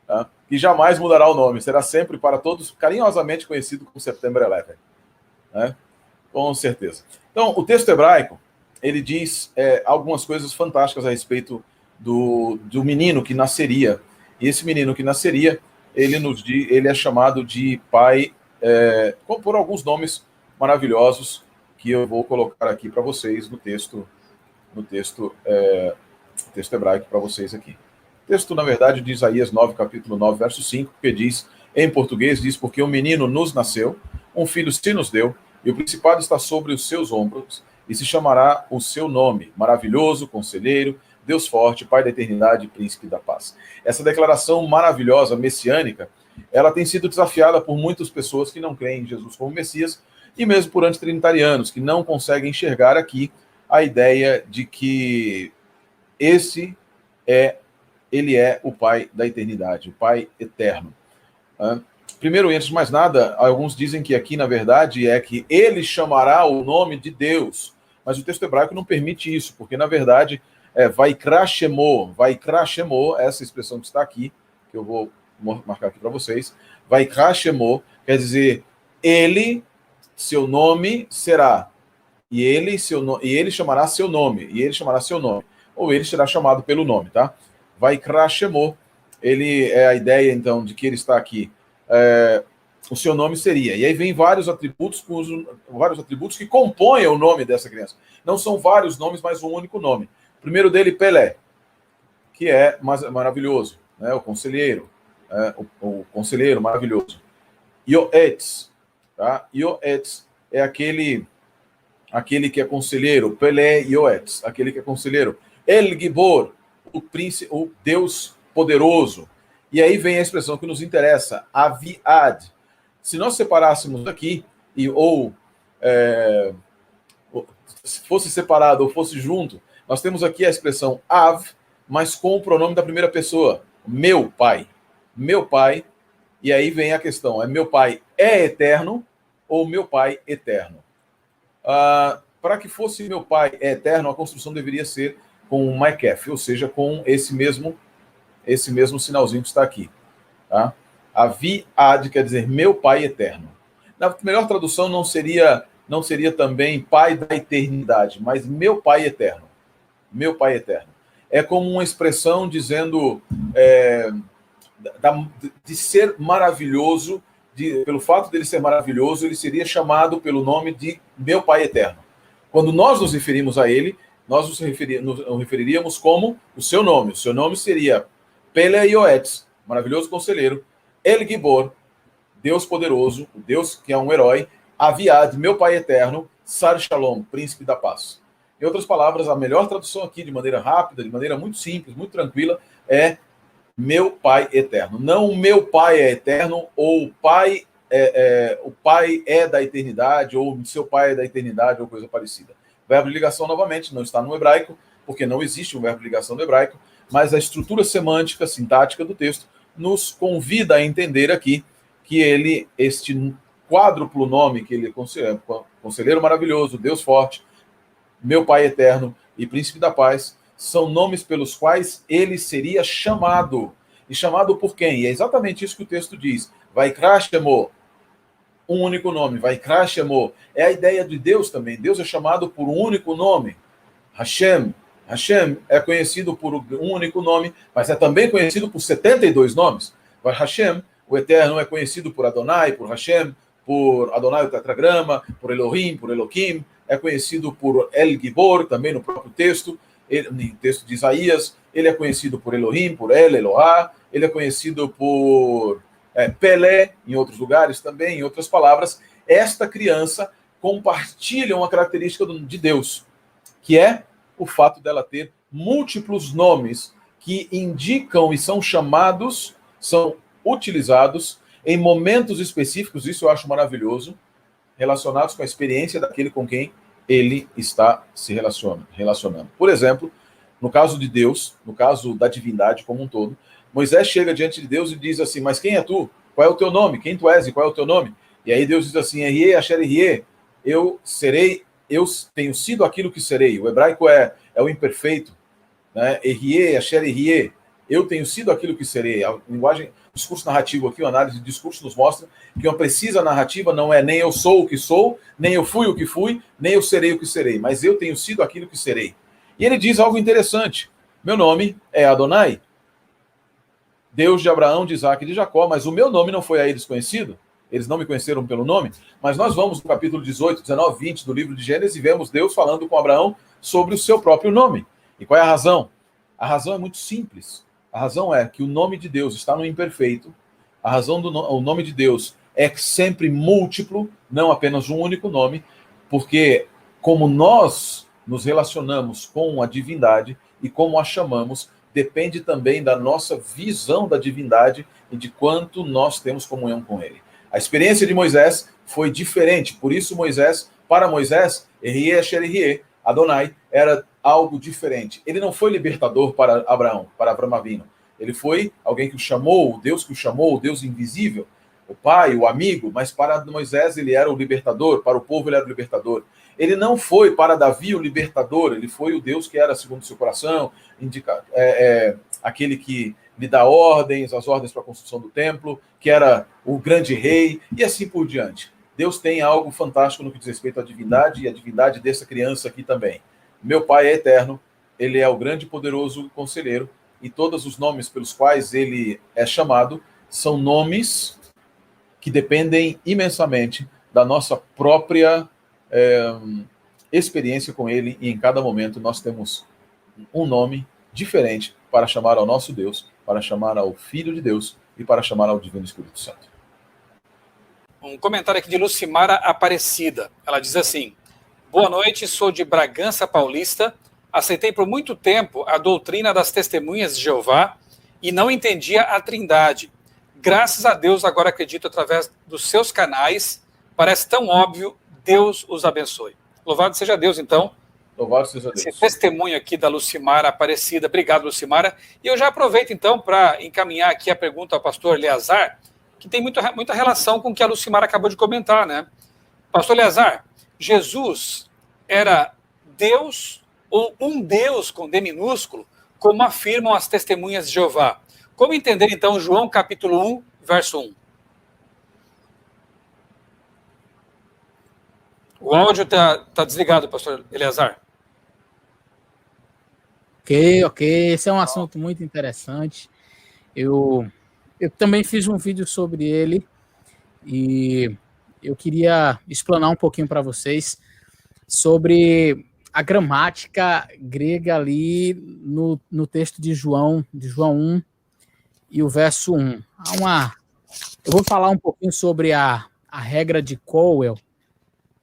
C: Tá? E jamais mudará o nome, será sempre para todos carinhosamente conhecido como September 11. Né? Com certeza. Então, o texto hebraico, ele diz algumas coisas fantásticas a respeito do menino que nasceria. E esse menino que nasceria, ele é chamado de pai, por alguns nomes maravilhosos que eu vou colocar aqui para vocês no texto hebraico para vocês aqui. O texto, na verdade, de Isaías 9, capítulo 9, verso 5, que diz, em português, diz, porque um menino nos nasceu, um filho se nos deu, e o principado está sobre os seus ombros, e se chamará o seu nome, maravilhoso, conselheiro, Deus forte, Pai da eternidade, Príncipe da paz. Essa declaração maravilhosa, messiânica, ela tem sido desafiada por muitas pessoas que não creem em Jesus como Messias, e mesmo por antitrinitarianos, que não conseguem enxergar aqui a ideia de que ele é o Pai da eternidade, o Pai eterno. Primeiro, antes de mais nada, alguns dizem que aqui, na verdade, é que ele chamará o nome de Deus, mas o texto hebraico não permite isso, porque, na verdade, Vaikra Shemo, essa expressão que está aqui, que eu vou marcar aqui para vocês, Vaikra Shemo, quer dizer, ele, seu nome será, e ele chamará seu nome, ou ele será chamado pelo nome, tá? Vaikra Shemo, ele é a ideia, então, de que ele está aqui, o seu nome seria, e aí vem vários atributos que compõem o nome dessa criança. Não são vários nomes, mas um único nome. O primeiro dele, Pelé, que é maravilhoso, né? O conselheiro, o conselheiro maravilhoso. Yoetz, tá? Yoetz é aquele que é conselheiro, Pelé Yoetz, aquele que é conselheiro. El Gibor, o Deus poderoso. E aí vem a expressão que nos interessa, Aviad. Se nós separássemos aqui, se fosse separado ou fosse junto, nós temos aqui a expressão Av, mas com o pronome da primeira pessoa, meu pai. Meu pai, e aí vem a questão, meu pai é eterno ou meu pai eterno? Para que fosse meu pai é eterno, a construção deveria ser com um Maikef, ou seja, com esse mesmo sinalzinho que está aqui. Tá? Aviad quer dizer meu pai eterno. Na melhor tradução não seria também pai da eternidade, mas meu pai eterno. Meu pai eterno. É como uma expressão dizendo de ser maravilhoso, pelo fato dele ser maravilhoso, ele seria chamado pelo nome de meu pai eterno. Quando nós nos referimos a ele, nós nos referiríamos como o seu nome. O seu nome seria Pele Yoetz, maravilhoso conselheiro, El Gibor, Deus poderoso, o Deus que é um herói, Aviad, meu pai eterno, Sar Shalom, príncipe da paz. Em outras palavras, a melhor tradução aqui, de maneira rápida, de maneira muito simples, muito tranquila, é meu pai eterno. Não o meu pai é eterno, ou o pai é da eternidade, ou seu pai é da eternidade, ou coisa parecida. Verbo de ligação, novamente, não está no hebraico, porque não existe um verbo de ligação no hebraico, mas a estrutura semântica, sintática do texto, nos convida a entender aqui que este quádruplo nome, que ele é conselheiro maravilhoso, Deus forte, meu pai eterno e príncipe da paz, são nomes pelos quais ele seria chamado. E chamado por quem? E é exatamente isso que o texto diz. Vaikra Shemo, um único nome. Vaikra Shemo. É a ideia de Deus também. Deus é chamado por um único nome. Hashem. Hashem é conhecido por um único nome, mas é também conhecido por 72 nomes. Hashem, o Eterno, é conhecido por Adonai, por Hashem, por Adonai o tetragrama, por Elohim, por Elohim, é conhecido por El Gibor, também no próprio texto. no texto de Isaías, ele é conhecido por Elohim, por Elohá, ele é conhecido por Pelé, em outros lugares também, em outras palavras. Esta criança compartilha uma característica de Deus, que é o fato dela ter múltiplos nomes que indicam e são chamados, são utilizados em momentos específicos, isso eu acho maravilhoso, relacionados com a experiência daquele com quem ele está se relacionando. Por exemplo, no caso de Deus, no caso da divindade como um todo, Moisés chega diante de Deus e diz assim, mas quem é tu? Qual é o teu nome? Quem tu és e qual é o teu nome? E aí Deus diz assim, Erie, Asher Erie, eu serei, eu tenho sido aquilo que serei. O hebraico é o imperfeito, né? Erie, Asher Erie, eu tenho sido aquilo que serei. A linguagem, o discurso narrativo aqui, a análise de discurso nos mostra que uma precisa narrativa não é nem eu sou o que sou, nem eu fui o que fui, nem eu serei o que serei, mas eu tenho sido aquilo que serei. E ele diz algo interessante, meu nome é Adonai, Deus de Abraão, de Isaac e de Jacó, mas o meu nome não foi a eles conhecido, eles não me conheceram pelo nome, mas nós vamos no capítulo 18, 19, 20 do livro de Gênesis e vemos Deus falando com Abraão sobre o seu próprio nome. E qual é a razão? A razão é muito simples. A razão é que o nome de Deus está no imperfeito, a razão o nome de Deus é sempre múltiplo, não apenas um único nome, porque como nós nos relacionamos com a divindade e como a chamamos, depende também da nossa visão da divindade e de quanto nós temos comunhão com ele. A experiência de Moisés foi diferente, por isso para Moisés, Erie, Asher Erie, Adonai, era algo diferente. Ele não foi libertador para Abraão, para Abraão Avino. Ele foi alguém que o chamou, o Deus invisível, o pai, o amigo, mas para Moisés ele era o libertador, para o povo ele era o libertador. Ele não foi para Davi o libertador, ele foi o Deus que era segundo o seu coração, aquele que lhe dá ordens, as ordens para a construção do templo, que era o grande rei, e assim por diante. Deus tem algo fantástico no que diz respeito à divindade, e a divindade dessa criança aqui também. Meu Pai é eterno, ele é o grande e poderoso conselheiro, e todos os nomes pelos quais ele é chamado são nomes que dependem imensamente da nossa própria experiência com ele, e em cada momento nós temos um nome diferente para chamar ao nosso Deus, para chamar ao Filho de Deus e para chamar ao Divino Espírito Santo.
A: Um comentário aqui de Lucimara Aparecida. Ela diz assim, boa noite, sou de Bragança Paulista, aceitei por muito tempo a doutrina das testemunhas de Jeová e não entendia a Trindade. Graças a Deus, agora acredito através dos seus canais, parece tão óbvio, Deus os abençoe. Louvado seja Deus, então.
C: Louvado seja Deus.
A: Esse testemunho aqui da Lucimara Aparecida. Obrigado, Lucimara. E eu já aproveito, então, para encaminhar aqui a pergunta ao pastor Eleazar, que tem muita relação com o que a Lucimara acabou de comentar, né? Pastor Eleazar, Jesus era Deus ou um Deus com D minúsculo, como afirmam as testemunhas de Jeová? Como entender, então, João capítulo 1, verso 1? O áudio tá desligado, pastor Eleazar.
D: Ok. Esse é um assunto muito interessante. Eu também fiz um vídeo sobre ele e eu queria explanar um pouquinho para vocês sobre a gramática grega ali no texto de João 1 e o verso 1. Eu vou falar um pouquinho sobre a regra de Cowell,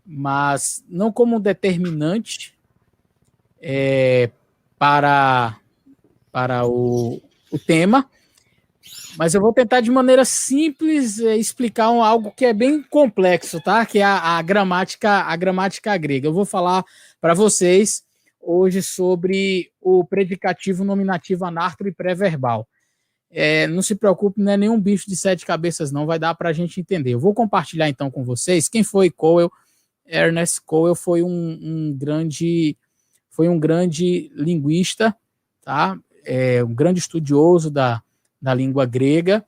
D: mas não como um determinante para o tema, mas eu vou tentar de maneira simples explicar algo que é bem complexo, tá? Que é a gramática grega. Eu vou falar para vocês hoje sobre o predicativo, nominativo, anártoro e pré-verbal. Não se preocupe, não é nenhum bicho de 7 cabeças, não, vai dar para a gente entender. Eu vou compartilhar então com vocês quem foi Cowell. Ernest Cowell foi um grande linguista, tá? Um grande estudioso da língua grega,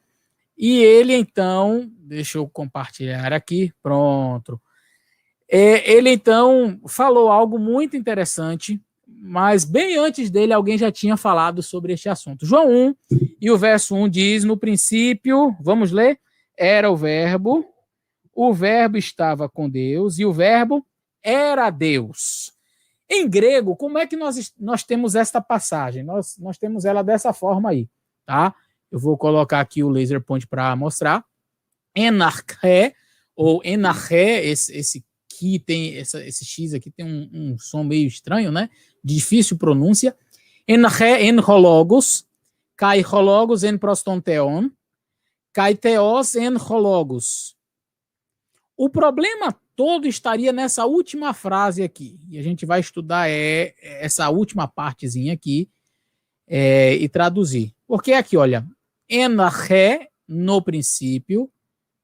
D: e ele então, deixa eu compartilhar aqui, pronto. Ele então falou algo muito interessante, mas bem antes dele alguém já tinha falado sobre este assunto. João 1 e o verso 1 diz, no princípio, vamos ler, era o verbo estava com Deus e o verbo era Deus. Em grego, como é que nós temos esta passagem? Nós temos ela dessa forma aí, tá? Eu vou colocar aqui o laser point para mostrar. Enarché, ou enarché, esse que tem, esse X aqui tem um som meio estranho, né? Difícil pronúncia. Enarché enrologos, kai rologos en prostonteon, kai theos enrologos. O problema todo estaria nessa última frase aqui. E a gente vai estudar essa última partezinha aqui e traduzir. Porque aqui, olha, enarché, no princípio,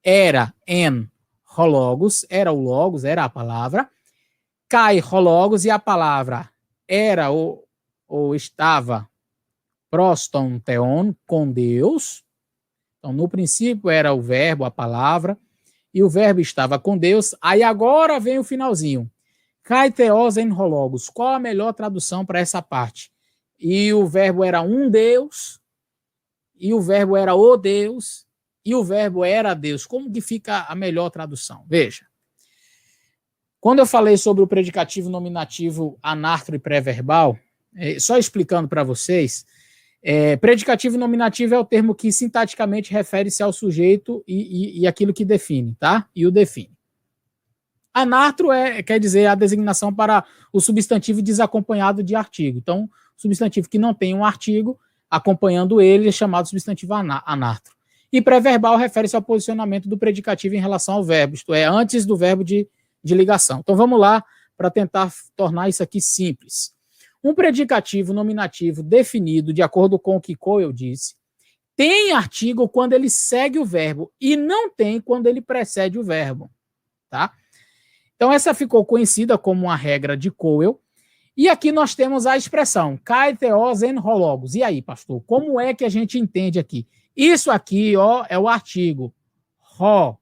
D: era en rologos, era o logos, era a palavra, kai rologos, e a palavra era ou estava proston theon, com Deus. Então, no princípio era o verbo, a palavra, e o verbo estava com Deus. Aí agora vem o finalzinho. Kai theos en rologos. Qual a melhor tradução para essa parte? E o verbo era um Deus, e o verbo era o Deus, e o verbo era Deus. Como que fica a melhor tradução? Veja. Quando eu falei sobre o predicativo nominativo anartro e pré-verbal, só explicando para vocês, predicativo nominativo é o termo que sintaticamente refere-se ao sujeito e aquilo que define, tá? E o define. Anartro quer dizer a designação para o substantivo desacompanhado de artigo. Então, substantivo que não tem um artigo acompanhando ele é chamado substantivo anartro. E pré-verbal refere-se ao posicionamento do predicativo em relação ao verbo, isto é, antes do verbo de ligação. Então, vamos lá para tentar tornar isso aqui simples. Um predicativo nominativo definido, de acordo com o que Cowell disse, tem artigo quando ele segue o verbo e não tem quando ele precede o verbo. Tá? Então, essa ficou conhecida como uma regra de Cowell. E aqui nós temos a expressão kai theos en rologos. E aí, pastor, como é que a gente entende aqui? Isso aqui, ó, é o artigo ro,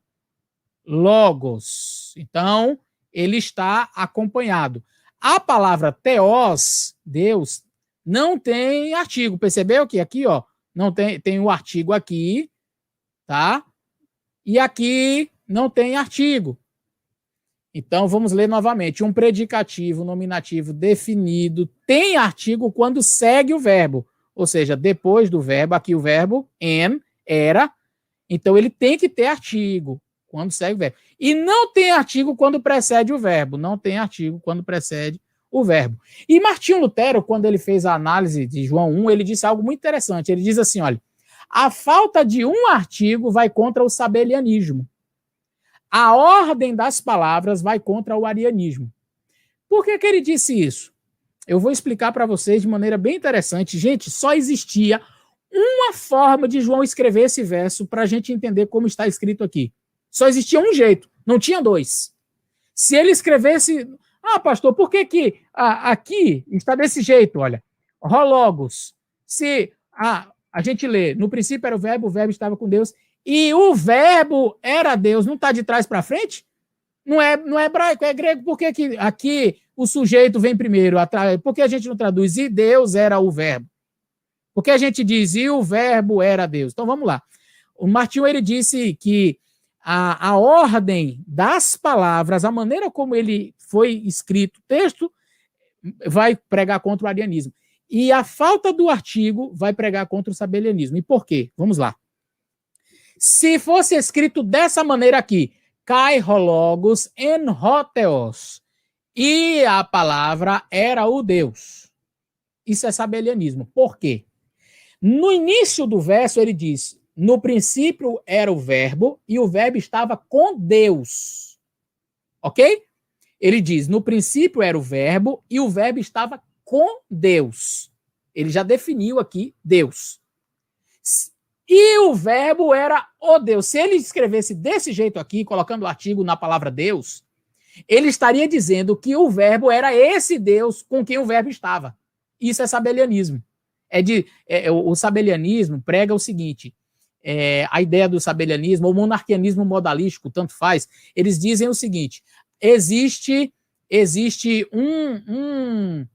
D: logos. Então, ele está acompanhado. A palavra theos, Deus, não tem artigo. Percebeu que aqui, ó, não tem o artigo aqui, tá? E aqui não tem artigo. Então, vamos ler novamente. Um predicativo nominativo definido tem artigo quando segue o verbo. Ou seja, depois do verbo, aqui o verbo en, era. Então, ele tem que ter artigo quando segue o verbo. E não tem artigo quando precede o verbo. Não tem artigo quando precede o verbo. E Martinho Lutero, quando ele fez a análise de João 1, ele disse algo muito interessante. Ele diz assim, olha, a falta de um artigo vai contra o sabelianismo. A ordem das palavras vai contra o arianismo. Por que ele disse isso? Eu vou explicar para vocês de maneira bem interessante. Gente, só existia uma forma de João escrever esse verso para a gente entender como está escrito aqui. Só existia um jeito, não tinha dois. Se ele escrevesse... Ah, pastor, por que aqui está desse jeito? Olha, rologos. Se a gente lê, no princípio era o verbo estava com Deus, e o verbo era Deus, não está de trás para frente? Não é hebraico, é grego. Por que aqui o sujeito vem primeiro? Por que a gente não traduz? E Deus era o verbo. Por que a gente diz e o verbo era Deus? Então vamos lá. O Martinho, ele disse que a ordem das palavras, a maneira como ele foi escrito o texto, vai pregar contra o arianismo. E a falta do artigo vai pregar contra o sabelianismo. E por quê? Vamos lá. Se fosse escrito dessa maneira aqui, kai rologos en hoteos, e a palavra era o Deus. Isso é sabelianismo. Por quê? No início do verso ele diz, no princípio era o verbo, e o verbo estava com Deus. Ok? Ele diz, no princípio era o verbo, e o verbo estava com Deus. Ele já definiu aqui Deus. E o verbo era o Deus. Se ele escrevesse desse jeito aqui, colocando o artigo na palavra Deus, ele estaria dizendo que o verbo era esse Deus com quem o verbo estava. Isso é sabelianismo. O sabelianismo prega o seguinte, a ideia do sabelianismo, ou monarquianismo modalístico, tanto faz, eles dizem o seguinte, existe um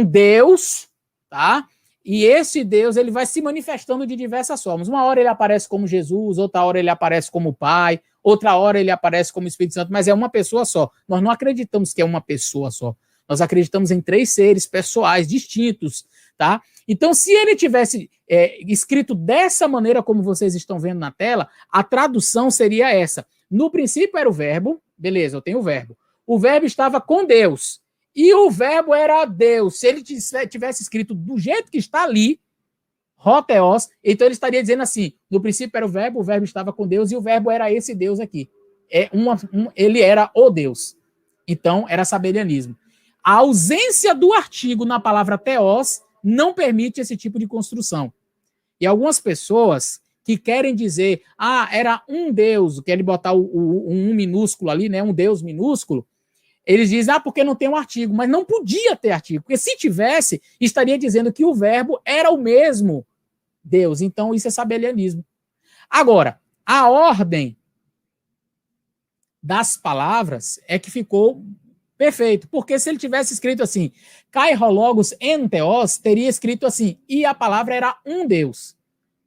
D: Deus, tá? E esse Deus, ele vai se manifestando de diversas formas. Uma hora ele aparece como Jesus, outra hora ele aparece como Pai, outra hora ele aparece como Espírito Santo, mas é uma pessoa só. Nós não acreditamos que é uma pessoa só. Nós acreditamos em 3 seres pessoais distintos, tá? Então, se ele tivesse escrito dessa maneira como vocês estão vendo na tela, a tradução seria essa. No princípio era o verbo, beleza, eu tenho o verbo. O verbo estava com Deus, e o verbo era Deus. Se ele tivesse escrito do jeito que está ali, Hotheos, então ele estaria dizendo assim, no princípio era o verbo estava com Deus, e o verbo era esse Deus aqui. Ele era o Deus. Então, era sabelianismo. A ausência do artigo na palavra theos não permite esse tipo de construção. E algumas pessoas que querem dizer, era um Deus, querem botar o um minúsculo ali, né, um Deus minúsculo, eles dizem, porque não tem um artigo, mas não podia ter artigo, porque se tivesse, estaria dizendo que o verbo era o mesmo Deus. Então, isso é sabelianismo. Agora, a ordem das palavras é que ficou perfeito, porque se ele tivesse escrito assim, kai hologos en theos, teria escrito assim, e a palavra era um Deus.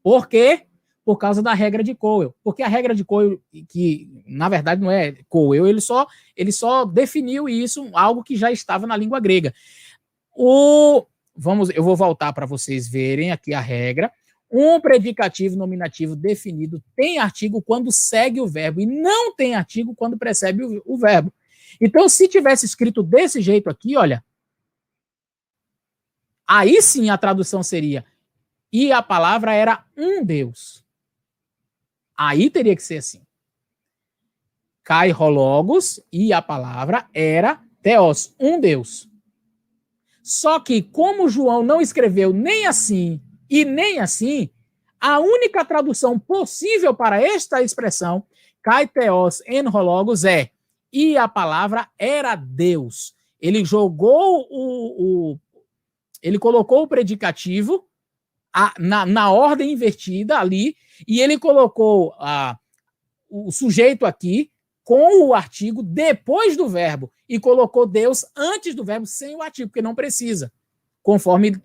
D: Por quê? Por causa da regra de Cowell. Porque a regra de Cowell, que na verdade não é Cowell, ele só definiu isso, algo que já estava na língua grega. Eu vou voltar para vocês verem aqui a regra. Um predicativo nominativo definido tem artigo quando segue o verbo e não tem artigo quando precede o verbo. Então, se tivesse escrito desse jeito aqui, olha, aí sim a tradução seria, e a palavra era um Deus. Aí teria que ser assim. Kai hologos, e a palavra era theos, um Deus. Só que, como João não escreveu nem assim e nem assim, a única tradução possível para esta expressão, kai theos en hologos, e a palavra era Deus. Ele ele colocou o predicativo na ordem invertida ali, e ele colocou o sujeito aqui com o artigo depois do verbo, e colocou Deus antes do verbo sem o artigo, porque não precisa, conforme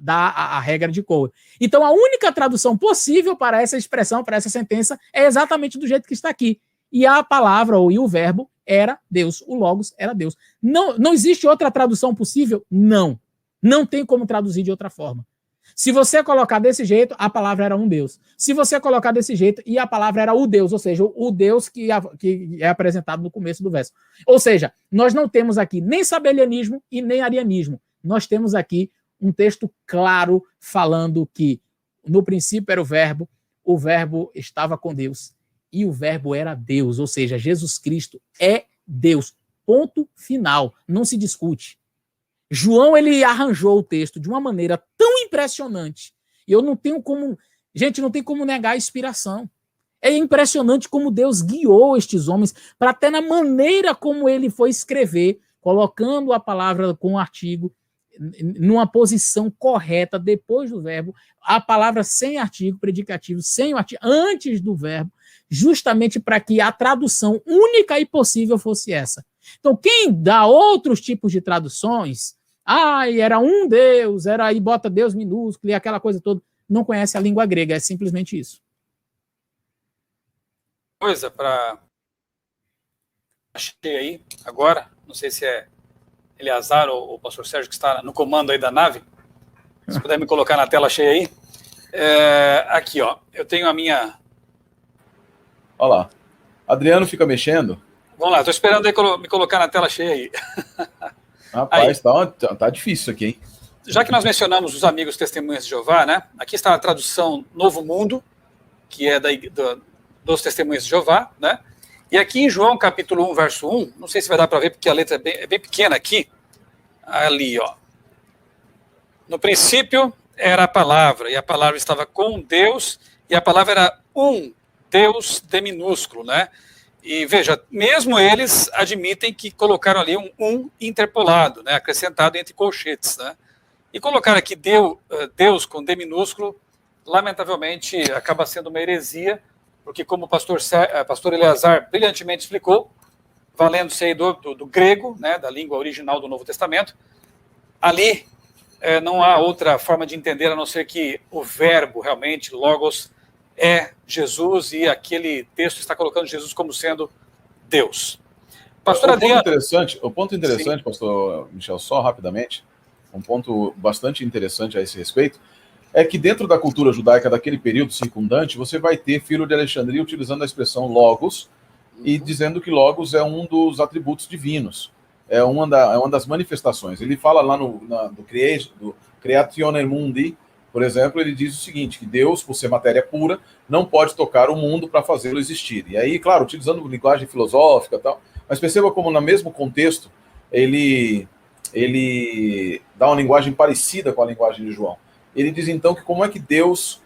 D: a regra de Cowell. Então, a única tradução possível para essa expressão, para essa sentença, é exatamente do jeito que está aqui. E a palavra, e o verbo, era Deus. O Logos era Deus. Não existe outra tradução possível? Não. Não tem como traduzir de outra forma. Se você colocar desse jeito, a palavra era um Deus. Se você colocar desse jeito, e a palavra era o Deus, ou seja, o Deus que é apresentado no começo do verso. Ou seja, nós não temos aqui nem sabelianismo e nem arianismo. Nós temos aqui um texto claro falando que no princípio era o verbo estava com Deus, e o verbo era Deus, ou seja, Jesus Cristo é Deus. Ponto final. Não se discute. João, ele arranjou o texto de uma maneira tão impressionante. E eu não tenho como... Gente, não tem como negar a inspiração. É impressionante como Deus guiou estes homens para até na maneira como ele foi escrever, colocando a palavra com o artigo numa posição correta depois do verbo, a palavra sem artigo, predicativo, sem o artigo, antes do verbo, justamente para que a tradução única e possível fosse essa. Então, quem dá outros tipos de traduções, era um Deus, e bota Deus minúsculo e aquela coisa toda, não conhece a língua grega, é simplesmente isso.
A: Coisa para... Achei aí, agora, não sei se é Eleazar ou o pastor Sérgio que está no comando aí da nave, se puder me colocar na tela cheia aí. Aqui, ó, eu tenho a minha...
C: Olha lá, Adriano fica mexendo.
A: Vamos lá, estou esperando aí me colocar na tela cheia aí.
C: Rapaz, tá difícil aqui, hein?
A: Já que nós mencionamos os amigos testemunhas de Jeová, né? Aqui está a tradução Novo Mundo, que é dos testemunhas de Jeová, né? E aqui em João, capítulo 1, verso 1, não sei se vai dar para ver, porque a letra é bem pequena aqui, ali, ó. No princípio era a palavra, e a palavra estava com Deus, e a palavra era um Deus de minúsculo, né? E veja, mesmo eles admitem que colocaram ali um interpolado, né? Acrescentado entre colchetes, né? E colocar aqui Deus com D minúsculo, lamentavelmente, acaba sendo uma heresia, porque como o pastor Eleazar brilhantemente explicou, valendo-se aí do grego, né, da língua original do Novo Testamento, ali não há outra forma de entender a não ser que o verbo realmente, logos, é Jesus, e aquele texto está colocando Jesus como sendo Deus. Pastor Adriano.
C: O ponto interessante, sim, pastor Michel, só rapidamente, um ponto bastante interessante a esse respeito, é que dentro da cultura judaica daquele período circundante, você vai ter Filo de Alexandria utilizando a expressão logos e dizendo que logos é um dos atributos divinos, é uma das manifestações. Ele fala lá do Creatione Mundi, por exemplo, ele diz o seguinte, que Deus, por ser matéria pura, não pode tocar o mundo para fazê-lo existir. E aí, claro, utilizando linguagem filosófica e tal, mas perceba como no mesmo contexto ele dá uma linguagem parecida com a linguagem de João. Ele diz então que como é que Deus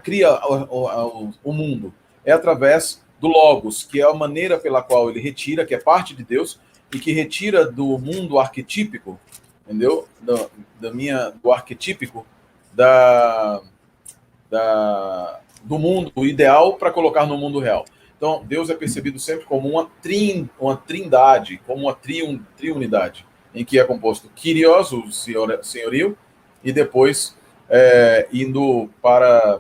C: cria o mundo? É através do Logos, que é a maneira pela qual ele retira, que é parte de Deus, e que retira do mundo arquetípico, entendeu? Do arquetípico do mundo ideal para colocar no mundo real. Então, Deus é percebido sempre como uma trindade, como uma triunidade, em que é composto Kyrios, o senhorio, e depois indo para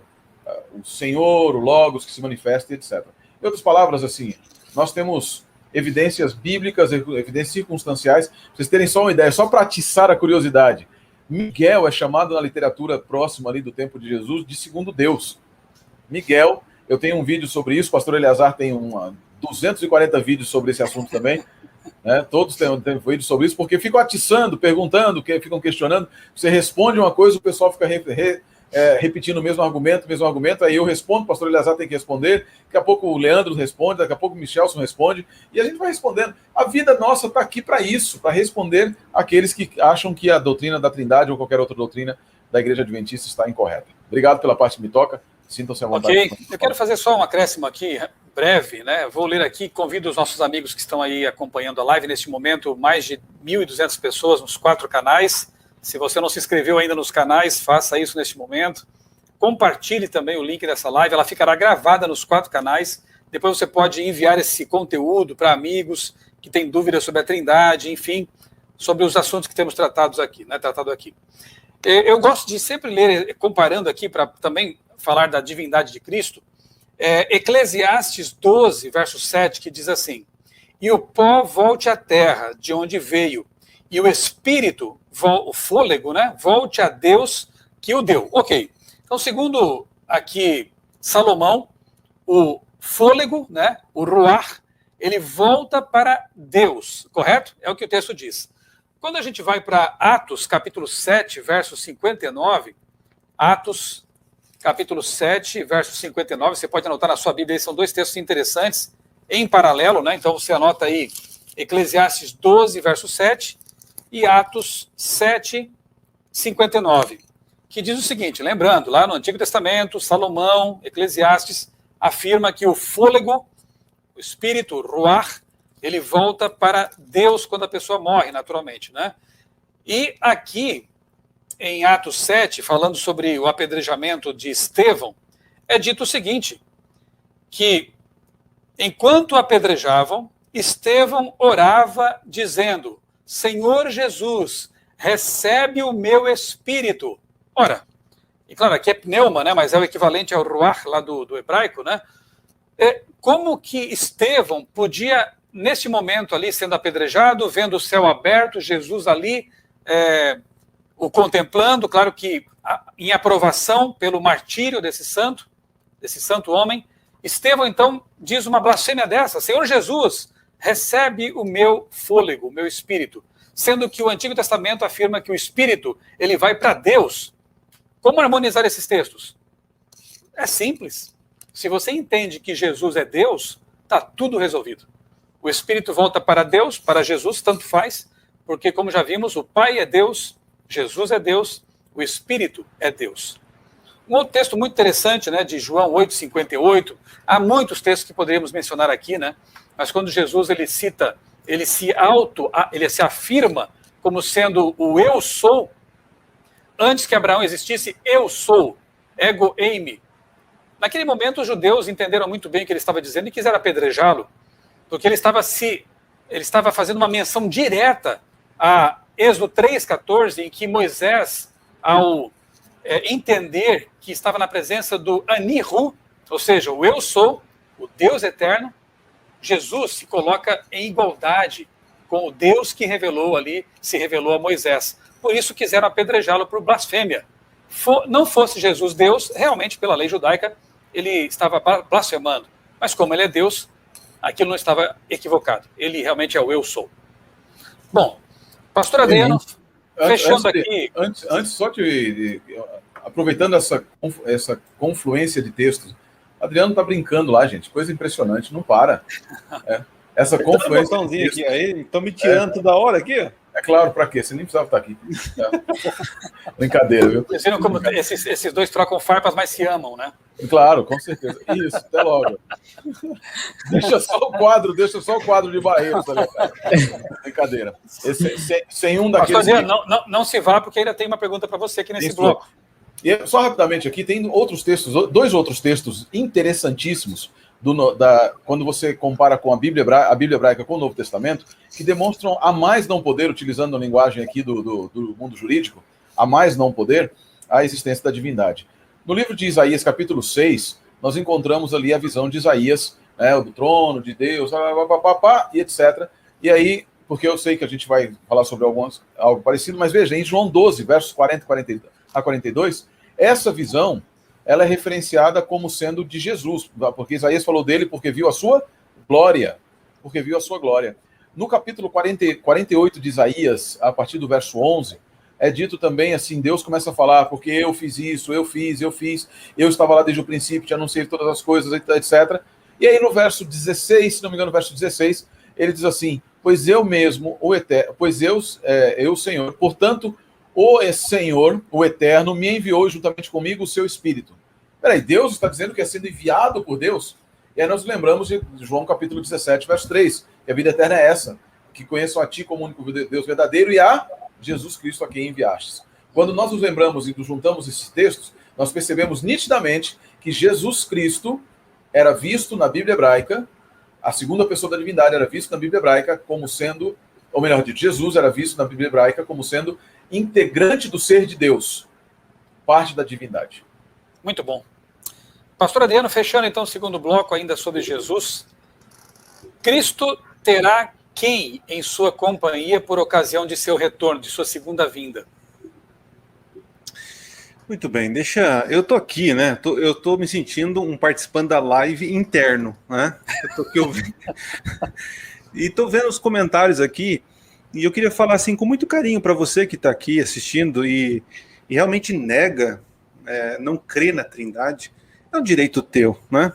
C: o Senhor, o Logos, que se manifesta, etc. Em outras palavras, assim, nós temos evidências bíblicas, evidências circunstanciais, para vocês terem só uma ideia, só para atiçar a curiosidade. Miguel é chamado na literatura próxima ali do tempo de Jesus de segundo Deus. Miguel, eu tenho um vídeo sobre isso, o pastor Eleazar tem 240 vídeos sobre esse assunto também, né? Todos têm vídeos sobre isso, porque ficam atiçando, perguntando, ficam questionando, você responde uma coisa, o pessoal fica repetindo o mesmo argumento, aí eu respondo, o pastor Eleazar tem que responder, daqui a pouco o Leandro responde, daqui a pouco o Michelson responde, e a gente vai respondendo. A vida nossa está aqui para isso, para responder aqueles que acham que a doutrina da Trindade ou qualquer outra doutrina da Igreja Adventista está incorreta. Obrigado pela parte que me toca, sintam-se à vontade.
A: Ok, eu quero fazer só um acréscimo aqui, breve, né? Vou ler aqui, convido os nossos amigos que estão aí acompanhando a live neste momento, mais de 1.200 pessoas nos 4 canais. Se você não se inscreveu ainda nos canais, faça isso neste momento. Compartilhe também o link dessa live, ela ficará gravada nos 4 canais. Depois você pode enviar esse conteúdo para amigos que têm dúvidas sobre a Trindade, enfim, sobre os assuntos que temos tratado aqui. Eu gosto de sempre ler, comparando aqui, para também falar da divindade de Cristo, Eclesiastes 12, verso 7, que diz assim: e o pó volte à terra, de onde veio, e o espírito, o fôlego, né, volte a Deus que o deu. Ok. Então, segundo aqui Salomão, o fôlego, né, o ruach, ele volta para Deus, correto? É o que o texto diz. Quando a gente vai para Atos, capítulo 7, verso 59, Atos, capítulo 7, verso 59, você pode anotar na sua Bíblia, são 2 textos interessantes, em paralelo, né? Então você anota aí Eclesiastes 12, verso 7, e Atos 7, 59, que diz o seguinte, lembrando, lá no Antigo Testamento, Salomão, Eclesiastes, afirma que o fôlego, o espírito, o ruach, ele volta para Deus quando a pessoa morre, naturalmente, né? E aqui, em Atos 7, falando sobre o apedrejamento de Estevão, é dito o seguinte, que enquanto apedrejavam, Estevão orava dizendo: Senhor Jesus, recebe o meu espírito. Ora, e claro, aqui é pneuma, né, mas é o equivalente ao ruach lá do hebraico, né? Como que Estevão podia, neste momento ali, sendo apedrejado, vendo o céu aberto, Jesus ali, o contemplando, claro que em aprovação pelo martírio desse santo homem, Estevão, então, diz uma blasfêmia dessa: Senhor Jesus, recebe o meu fôlego, o meu espírito, sendo que o Antigo Testamento afirma que o espírito, ele vai para Deus. Como harmonizar esses textos? É simples. Se você entende que Jesus é Deus, está tudo resolvido. O espírito volta para Deus, para Jesus, tanto faz, porque, como já vimos, o Pai é Deus, Jesus é Deus, o Espírito é Deus. Um outro texto muito interessante, né, de João 8,58, há muitos textos que poderíamos mencionar aqui, né, mas quando Jesus ele se afirma como sendo o eu sou, antes que Abraão existisse, eu sou, ego eimi. Naquele momento os judeus entenderam muito bem o que ele estava dizendo e quiseram apedrejá-lo, porque ele estava fazendo uma menção direta a Êxodo 3,14, em que Moisés, ao entender que estava na presença do Anihu, ou seja, o eu sou, o Deus eterno, Jesus se coloca em igualdade com o Deus que se revelou a Moisés. Por isso quiseram apedrejá-lo por blasfêmia. Não fosse Jesus Deus, realmente, pela lei judaica, ele estava blasfemando. Mas como ele é Deus, aquilo não estava equivocado. Ele realmente é o eu sou. Bom, pastor Adriano, fechando aqui...
C: Antes só aproveitando essa confluência de textos, Adriano está brincando lá, gente. Coisa impressionante, não para. Essa confluência de textos...
B: aqui, aí, estão me tirando toda hora aqui, ó.
C: É claro, para quê? Você nem precisava estar aqui. Brincadeira, viu?
A: Vocês viram como esses dois trocam farpas, mas se amam, né?
C: Claro, com certeza. Isso, até logo. Deixa só o quadro de barreiros ali, cara. Brincadeira. Sem um daqueles...
A: Não se vá, porque ainda tem uma pergunta para você aqui nesse bloco.
C: E só rapidamente aqui, tem dois outros textos interessantíssimos quando você compara com a Bíblia Hebraica com o Novo Testamento, que demonstram a mais não poder, utilizando a linguagem aqui do mundo jurídico, a mais não poder, a existência da divindade. No livro de Isaías, capítulo 6, nós encontramos ali a visão de Isaías, do trono de Deus, e etc. E aí, porque eu sei que a gente vai falar sobre algo parecido, mas veja, em João 12, versos 40 a 42, essa visão ela é referenciada como sendo de Jesus, porque Isaías falou dele porque viu a sua glória. No capítulo 48 de Isaías, a partir do verso 11, é dito também assim, Deus começa a falar, porque eu fiz isso, eu fiz, eu estava lá desde o princípio, te anunciei todas as coisas, etc. E aí no verso 16, se não me engano, no verso 16, ele diz assim, pois eu mesmo, o Eterno, eu, Senhor, portanto, o Senhor, o Eterno, me enviou juntamente comigo o seu Espírito. Peraí, Deus está dizendo que é sendo enviado por Deus? E aí nós lembramos de João capítulo 17, verso 3, que a vida eterna é essa, que conheçam a ti como único Deus verdadeiro e a Jesus Cristo a quem enviastes. Quando nós nos lembramos e nos juntamos esses textos, nós percebemos nitidamente que Jesus Cristo era visto na Bíblia hebraica, a segunda pessoa da divindade era visto na Bíblia hebraica como sendo, ou melhor dito, Jesus era visto na Bíblia hebraica como sendo integrante do ser de Deus, parte da divindade.
A: Muito bom. Pastor Adriano, fechando então o segundo bloco ainda sobre Jesus, Cristo terá quem em sua companhia por ocasião de seu retorno, de sua segunda vinda?
B: Muito bem, eu tô aqui, né? Eu tô me sentindo um participante da live interno, né? Eu tô aqui ouvindo. E tô vendo os comentários aqui, e eu queria falar assim com muito carinho para você que está aqui assistindo e realmente nega, não crê na Trindade, é um direito teu, né?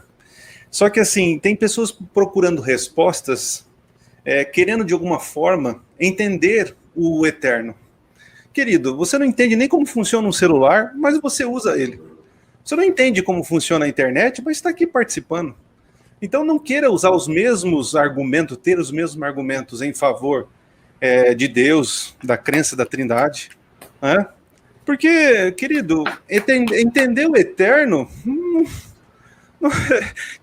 B: Só que assim, tem pessoas procurando respostas, querendo de alguma forma entender o eterno. Querido, você não entende nem como funciona um celular, mas você usa ele. Você não entende como funciona a internet, mas está aqui participando. Então não queira usar os mesmos argumentos, ter os mesmos argumentos em favor de Deus, da crença da Trindade, né? Porque, querido, entender o eterno,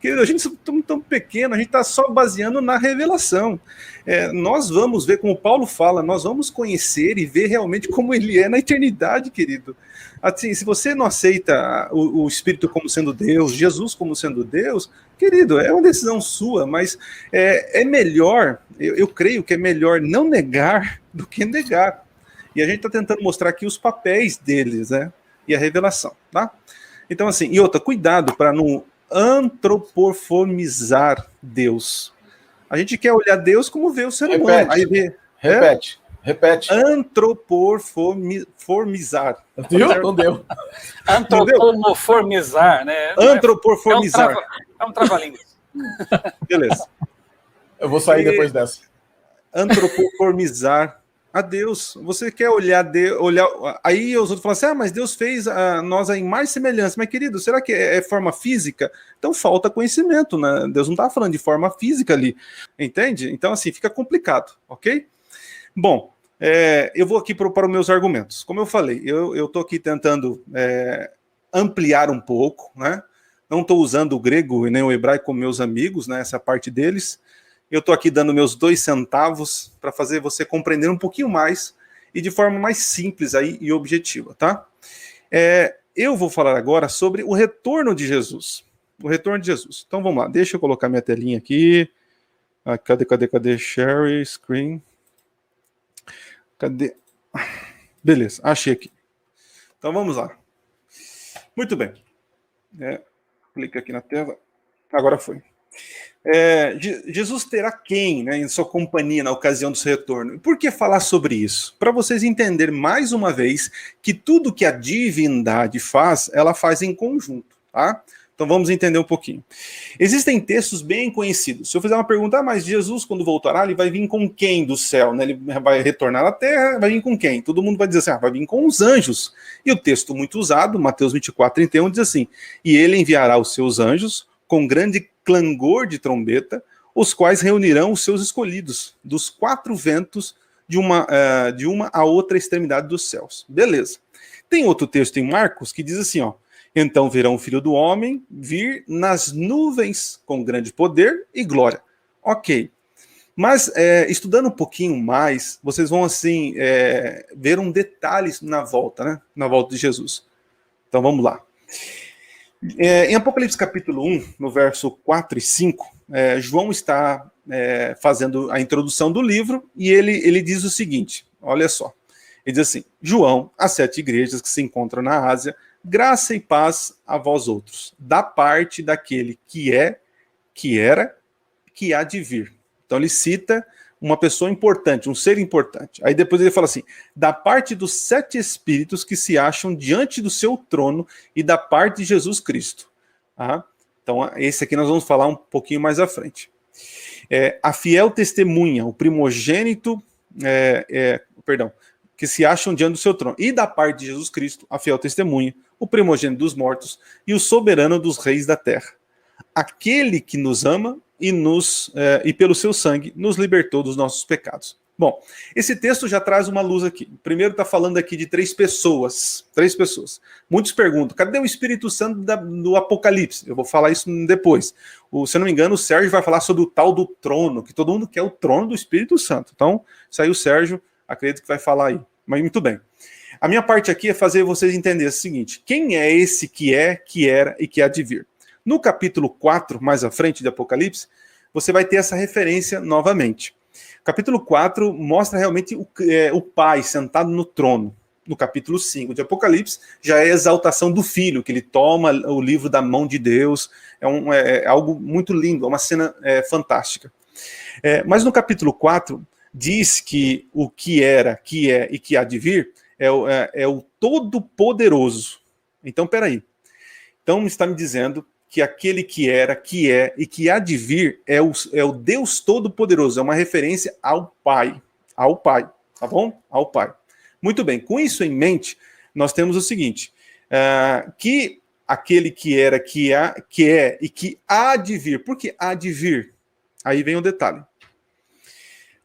B: querido, a gente é tão pequeno, a gente está só baseando na revelação. Nós vamos ver, como Paulo fala, nós vamos conhecer e ver realmente como ele é na eternidade, querido. Assim, se você não aceita o Espírito como sendo Deus, Jesus como sendo Deus, querido, é uma decisão sua, mas é melhor, eu creio que é melhor não negar do que negar. E a gente está tentando mostrar aqui os papéis deles, né? E a revelação, tá? Então, assim, e outra, cuidado para não antropomorfizar Deus. A gente quer olhar Deus como vê o ser humano. Aí
C: Repete.
B: Antropomorfizar.
C: Não deu.
A: Antropomorfizar, né?
B: Antropomorfizar.
A: É um trava-língua.
B: Beleza.
C: Eu vou sair depois dessa.
B: Antropomorfizar a Deus. Você quer olhar aí os outros falam assim, mas Deus fez nós em mais semelhança. Mas, querido, será que é forma física? Então falta conhecimento, né? Deus não está falando de forma física ali, entende? Então, assim, fica complicado, ok? Bom, eu vou aqui para os meus argumentos. Como eu falei, eu estou aqui tentando ampliar um pouco, né? Não estou usando o grego e nem o hebraico como meus amigos, né? Essa parte deles. Eu estou aqui dando meus 2 centavos para fazer você compreender um pouquinho mais e de forma mais simples aí e objetiva, tá? Eu vou falar agora sobre o retorno de Jesus. O retorno de Jesus. Então vamos lá, deixa eu colocar minha telinha aqui. Cadê? Share screen. Cadê? Beleza, achei aqui. Então vamos lá. Muito bem. Clica aqui na tela. Agora foi. Jesus terá quem, né, em sua companhia na ocasião do seu retorno? E por que falar sobre isso? Para vocês entenderem mais uma vez que tudo que a divindade faz, ela faz em conjunto, tá? Então vamos entender um pouquinho. Existem textos bem conhecidos. Se eu fizer uma pergunta, mas Jesus, quando voltará, ele vai vir com quem do céu? Né? Ele vai retornar à terra, vai vir com quem? Todo mundo vai dizer assim, vai vir com os anjos. E o texto muito usado, Mateus 24:31, diz assim, e ele enviará os seus anjos com grande clangor de trombeta, os quais reunirão os seus escolhidos dos 4 ventos de uma a outra extremidade dos céus. Beleza. Tem outro texto em Marcos que diz assim, ó, então verão o Filho do Homem vir nas nuvens com grande poder e glória. Ok. Mas, estudando um pouquinho mais, vocês vão, assim, ver um detalhe na volta, né? Na volta de Jesus. Então, vamos lá. Em Apocalipse capítulo 1, no verso 4 e 5, João está fazendo a introdução do livro e ele diz o seguinte, olha só. Ele diz assim, João, as 7 igrejas que se encontram na Ásia, graça e paz a vós outros, da parte daquele que é, que era, que há de vir. Então ele cita uma pessoa importante, um ser importante. Aí depois ele fala assim, da parte dos 7 espíritos que se acham diante do seu trono e da parte de Jesus Cristo. Tá? Então esse aqui nós vamos falar um pouquinho mais à frente. A fiel testemunha, o primogênito, que se acham diante do seu trono. E da parte de Jesus Cristo, a fiel testemunha, o primogênito dos mortos e o soberano dos reis da terra. Aquele que nos ama e pelo seu sangue nos libertou dos nossos pecados. Bom, esse texto já traz uma luz aqui. Primeiro está falando aqui de 3 pessoas. 3 pessoas. Muitos perguntam, cadê o Espírito Santo do Apocalipse? Eu vou falar isso depois. Se eu não me engano, o Sérgio vai falar sobre o tal do trono, que todo mundo quer o trono do Espírito Santo. Então, isso aí o Sérgio, acredito que vai falar aí. Mas muito bem. A minha parte aqui é fazer vocês entenderem o seguinte, quem é esse que é, que era e que há de vir? No capítulo 4, mais à frente de Apocalipse, você vai ter essa referência novamente. Capítulo 4 mostra realmente o Pai sentado no trono. No capítulo 5 de Apocalipse, já é a exaltação do Filho, que ele toma o livro da mão de Deus. É algo muito lindo, é uma cena fantástica. Mas no capítulo 4, diz que o que era, que é e que há de vir é o Todo-Poderoso. Então, peraí. Então, está me dizendo que aquele que era, que é e que há de vir é o Deus Todo-Poderoso, é uma referência ao Pai, tá bom? Ao Pai. Muito bem, com isso em mente, nós temos o seguinte, que aquele que era, que é e que há de vir, por que há de vir? Aí vem o detalhe.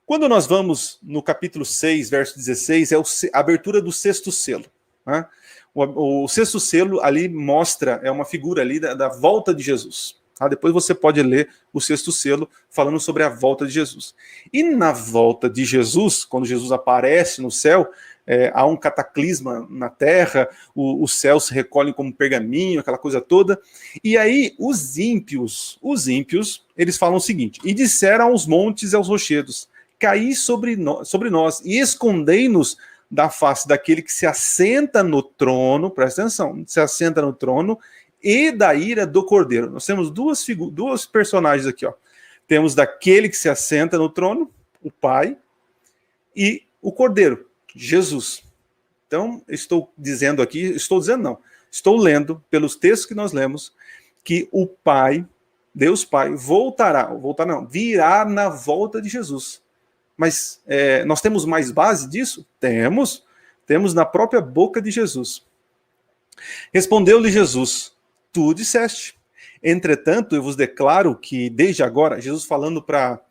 B: Quando nós vamos no capítulo 6, verso 16, a abertura do 6º selo, né? O 6º selo ali mostra, é uma figura ali da volta de Jesus. Tá? Depois você pode ler o 6º selo falando sobre a volta de Jesus. E na volta de Jesus, quando Jesus aparece no céu, há um cataclisma na terra, os céus se recolhem como pergaminho, aquela coisa toda. E aí os ímpios, eles falam o seguinte, e disseram aos montes e aos rochedos, caí sobre nós e escondei-nos da face daquele que se assenta no trono, presta atenção, se assenta no trono, e da ira do Cordeiro. Nós temos duas personagens aqui, ó. Temos daquele que se assenta no trono, o Pai, e o Cordeiro, Jesus. Então, estou lendo, pelos textos que nós lemos, que o Pai, Deus Pai, virá na volta de Jesus. Mas nós temos mais base disso? Temos na própria boca de Jesus. Respondeu-lhe Jesus, tu disseste. Entretanto, eu vos declaro que desde agora, Jesus falando para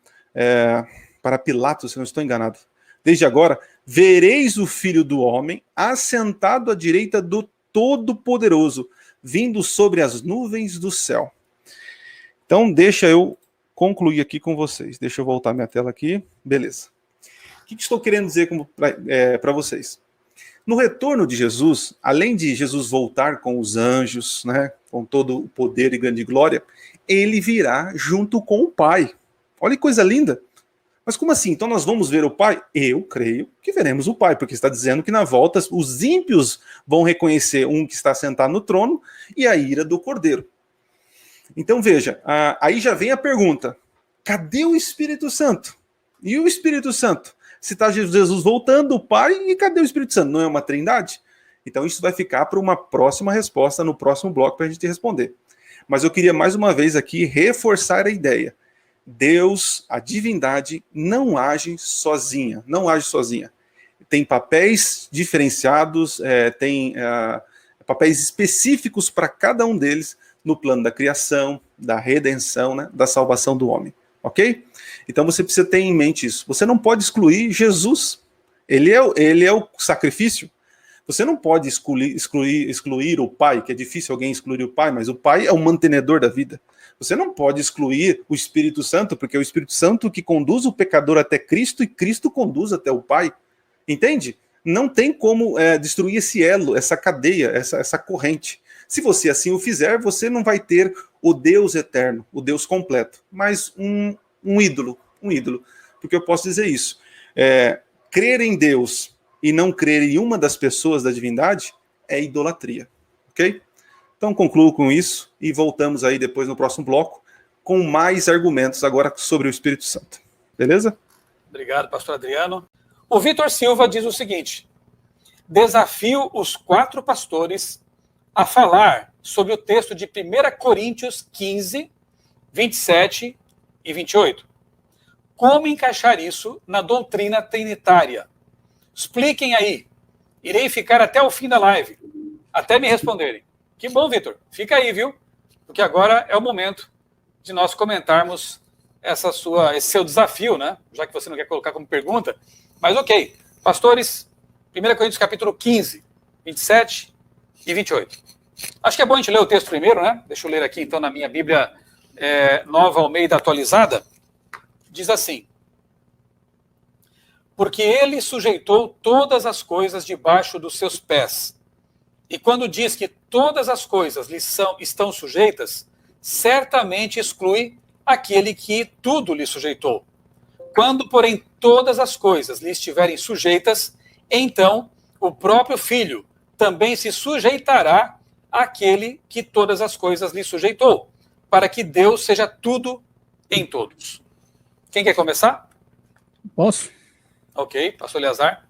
B: Pilatos, se não estou enganado, desde agora, vereis o Filho do Homem assentado à direita do Todo-Poderoso, vindo sobre as nuvens do céu. Então, deixa eu concluir aqui com vocês. Deixa eu voltar minha tela aqui. Beleza. O que estou querendo dizer para vocês? No retorno de Jesus, além de Jesus voltar com os anjos, né, com todo o poder e grande glória, ele virá junto com o Pai. Olha que coisa linda. Mas como assim? Então nós vamos ver o Pai? Eu creio que veremos o Pai, porque está dizendo que na volta os ímpios vão reconhecer um que está sentado no trono e a ira do Cordeiro. Então veja, aí já vem a pergunta, cadê o Espírito Santo? E o Espírito Santo? Se está Jesus voltando, o Pai, e cadê o Espírito Santo? Não é uma trindade? Então isso vai ficar para uma próxima resposta, no próximo bloco, para a gente responder. Mas eu queria mais uma vez aqui reforçar a ideia. Deus, a divindade, não age sozinha, não age sozinha. Tem papéis diferenciados, tem papéis específicos para cada um deles no plano da criação, da redenção, né, da salvação do homem, ok? Então você precisa ter em mente isso. Você não pode excluir Jesus, ele é o sacrifício. Você não pode excluir o Pai, que é difícil alguém excluir o Pai, mas o Pai é o mantenedor da vida. Você não pode excluir o Espírito Santo, porque é o Espírito Santo que conduz o pecador até Cristo e Cristo conduz até o Pai. Entende? Não tem como destruir esse elo, essa cadeia, essa corrente. Se você assim o fizer, você não vai ter o Deus eterno, o Deus completo, mas um ídolo. Porque eu posso dizer isso. Crer em Deus e não crer em uma das pessoas da divindade é idolatria. Ok? Então concluo com isso e voltamos aí depois no próximo bloco com mais argumentos agora sobre o Espírito Santo. Beleza?
A: Obrigado, pastor Adriano. O Vitor Silva diz o seguinte: desafio os 4 pastores a falar sobre o texto de 1 Coríntios 15, 27 e 28. Como encaixar isso na doutrina trinitária? Expliquem aí. Irei ficar até o fim da live, até me responderem. Que bom, Vitor. Fica aí, viu? Porque agora é o momento de nós comentarmos esse seu desafio, né? Já que você não quer colocar como pergunta. Mas ok. Pastores, 1 Coríntios capítulo 15, 27 e 28. Acho que é bom a gente ler o texto primeiro, né? Deixa eu ler aqui, então, na minha Bíblia Nova Almeida atualizada. Diz assim: porque ele sujeitou todas as coisas debaixo dos seus pés. E quando diz que todas as coisas lhe estão sujeitas, certamente exclui aquele que tudo lhe sujeitou. Quando, porém, todas as coisas lhe estiverem sujeitas, então o próprio Filho também se sujeitará àquele que todas as coisas lhe sujeitou, para que Deus seja tudo em todos. Quem quer começar?
D: Posso?
A: Ok, pastor Eleazar.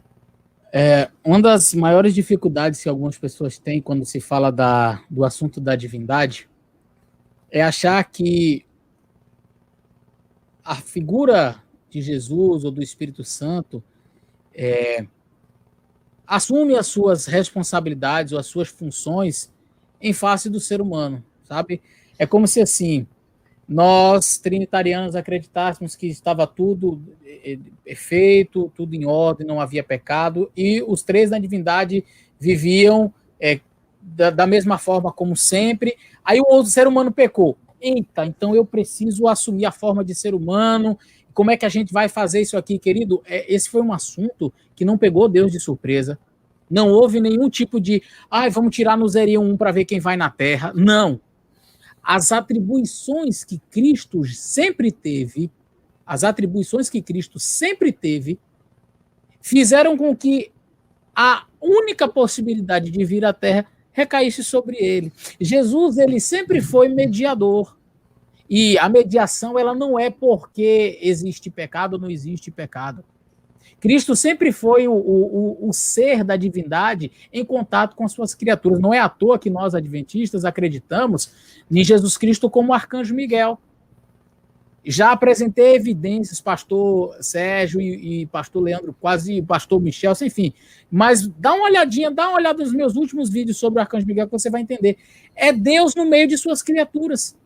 D: Uma das maiores dificuldades que algumas pessoas têm quando se fala do assunto da divindade é achar que a figura de Jesus ou do Espírito Santo assume as suas responsabilidades ou as suas funções em face do ser humano, sabe? É como se, assim, nós, trinitarianos, acreditássemos que estava tudo perfeito, tudo em ordem, não havia pecado, e os 3 na divindade viviam da mesma forma como sempre. Aí o outro ser humano pecou. Eita, então eu preciso assumir a forma de ser humano. Como é que a gente vai fazer isso aqui, querido? Esse foi um assunto que não pegou Deus de surpresa. Não houve nenhum tipo de, vamos tirar no 0 e 1 para ver quem vai na Terra. Não. As atribuições que Cristo sempre teve, fizeram com que a única possibilidade de vir à Terra recaísse sobre ele. Jesus, ele sempre foi mediador. E a mediação, ela não é porque existe pecado ou não existe pecado. Cristo sempre foi o ser da divindade em contato com suas criaturas. Não é à toa que nós, adventistas, acreditamos em Jesus Cristo como o arcanjo Miguel. Já apresentei evidências, pastor Sérgio e pastor Leandro, quase pastor Michel, enfim. Mas dá uma olhada nos meus últimos vídeos sobre o arcanjo Miguel que você vai entender. É Deus no meio de suas criaturas.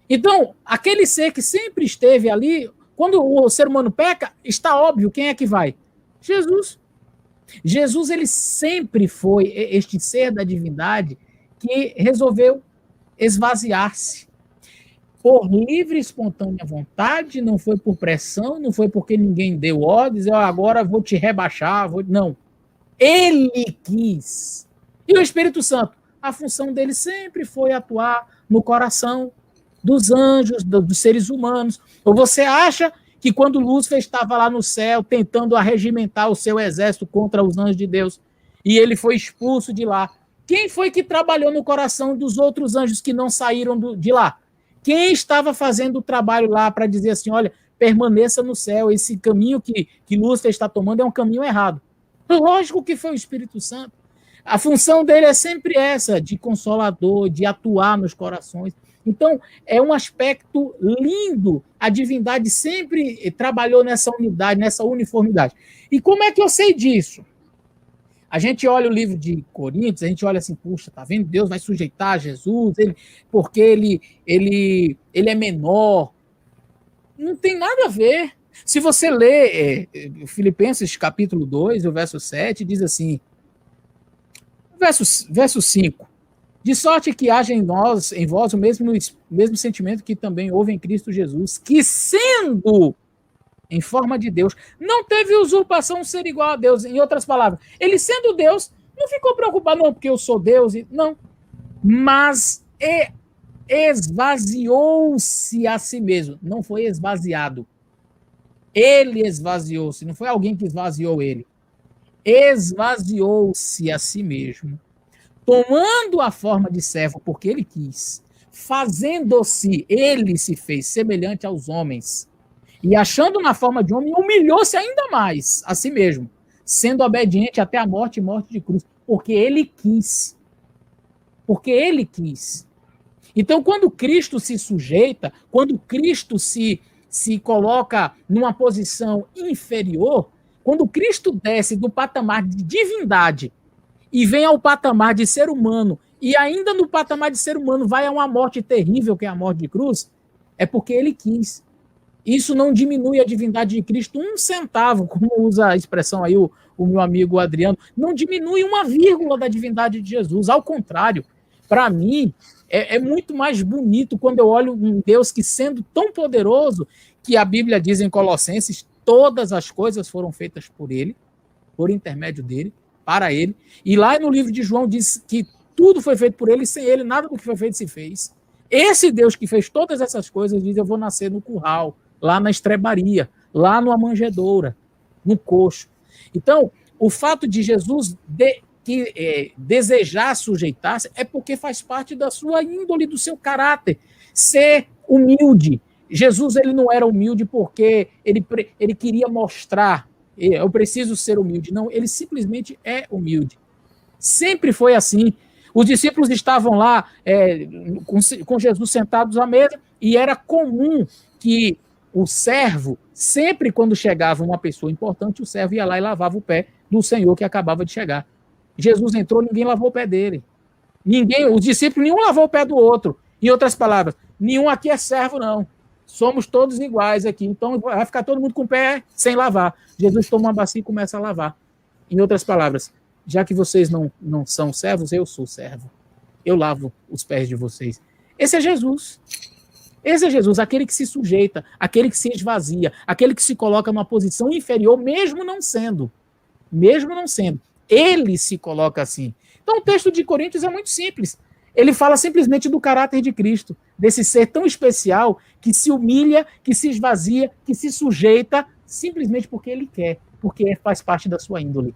D: Então, aquele ser que sempre esteve ali, quando o ser humano peca, está óbvio quem é que vai. Jesus. Jesus, ele sempre foi este ser da divindade que resolveu esvaziar-se. Por livre e espontânea vontade, não foi por pressão, não foi porque ninguém deu ordens, agora vou te rebaixar, não. Ele quis. E o Espírito Santo? A função dele sempre foi atuar no coração dos anjos, dos seres humanos? Ou você acha que quando Lúcifer estava lá no céu tentando arregimentar o seu exército contra os anjos de Deus e ele foi expulso de lá, quem foi que trabalhou no coração dos outros anjos que não saíram de lá? Quem estava fazendo o trabalho lá para dizer assim, olha, permaneça no céu, esse caminho que Lúcifer está tomando é um caminho errado? Lógico que foi o Espírito Santo. A função dele é sempre essa, de consolador, de atuar nos corações. Então, é um aspecto lindo. A divindade sempre trabalhou nessa unidade, nessa uniformidade. E como é que eu sei disso? A gente olha o livro de Coríntios, a gente olha assim, puxa, tá vendo? Deus vai sujeitar a Jesus, porque ele é menor. Não tem nada a ver. Se você lê Filipenses capítulo 2, o verso 7, diz assim, verso 5, de sorte que haja em vós o mesmo sentimento que também houve em Cristo Jesus, que sendo em forma de Deus, não teve usurpação ser igual a Deus. Em outras palavras, ele sendo Deus, não ficou preocupado, não, porque eu sou Deus, não. Mas esvaziou-se a si mesmo, não foi esvaziado. Ele esvaziou-se, não foi alguém que esvaziou ele. Esvaziou-se a si mesmo, tomando a forma de servo, porque ele quis, fazendo-se, ele se fez semelhante aos homens, e achando na forma de homem, humilhou-se ainda mais a si mesmo, sendo obediente até a morte e morte de cruz, porque ele quis. Porque ele quis. Então, quando Cristo se sujeita, quando Cristo se coloca numa posição inferior, quando Cristo desce do patamar de divindade e vem ao patamar de ser humano, e ainda no patamar de ser humano vai a uma morte terrível, que é a morte de cruz, é porque ele quis. Isso não diminui a divindade de Cristo um centavo, como usa a expressão aí o meu amigo Adriano, não diminui uma vírgula da divindade de Jesus, ao contrário. Para mim, é muito mais bonito quando eu olho um Deus que, sendo tão poderoso, que a Bíblia diz em Colossenses, todas as coisas foram feitas por ele, por intermédio dele, para ele. E lá no livro de João diz que tudo foi feito por ele, e sem ele nada do que foi feito se fez. Esse Deus que fez todas essas coisas diz, eu vou nascer no curral, lá na estrebaria, lá numa manjedoura, no coxo. Então, o fato de Jesus desejar sujeitar-se é porque faz parte da sua índole, do seu caráter, ser humilde. Jesus ele não era humilde porque ele queria mostrar, eu preciso ser humilde. Não, ele simplesmente é humilde. Sempre foi assim. Os discípulos estavam lá com Jesus sentados à mesa e era comum que o servo, sempre quando chegava uma pessoa importante, o servo ia lá e lavava o pé do Senhor que acabava de chegar. Jesus entrou, ninguém lavou o pé dele. Os discípulos, nenhum lavou o pé do outro. Em outras palavras, nenhum aqui é servo, não. Somos todos iguais aqui. Então vai ficar todo mundo com o pé sem lavar. Jesus toma uma bacia e começa a lavar. Em outras palavras, já que vocês não são servos, eu sou servo. Eu lavo os pés de vocês. Esse é Jesus. Esse é Jesus, aquele que se sujeita, aquele que se esvazia, aquele que se coloca numa posição inferior, mesmo não sendo. Mesmo não sendo. Ele se coloca assim. Então o texto de Coríntios é muito simples. Ele fala simplesmente do caráter de Cristo, desse ser tão especial que se humilha, que se esvazia, que se sujeita, simplesmente porque ele quer, porque faz parte da sua índole.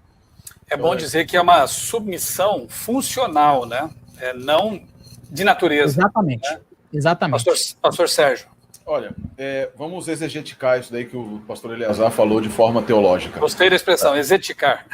A: É bom dizer que é uma submissão funcional, né? Não de natureza.
D: Exatamente.
A: Né?
D: Exatamente.
A: Pastor Sérgio.
C: Olha, vamos exegeticar isso daí que o pastor Eleazar falou de forma teológica.
A: Gostei da expressão, exegeticar.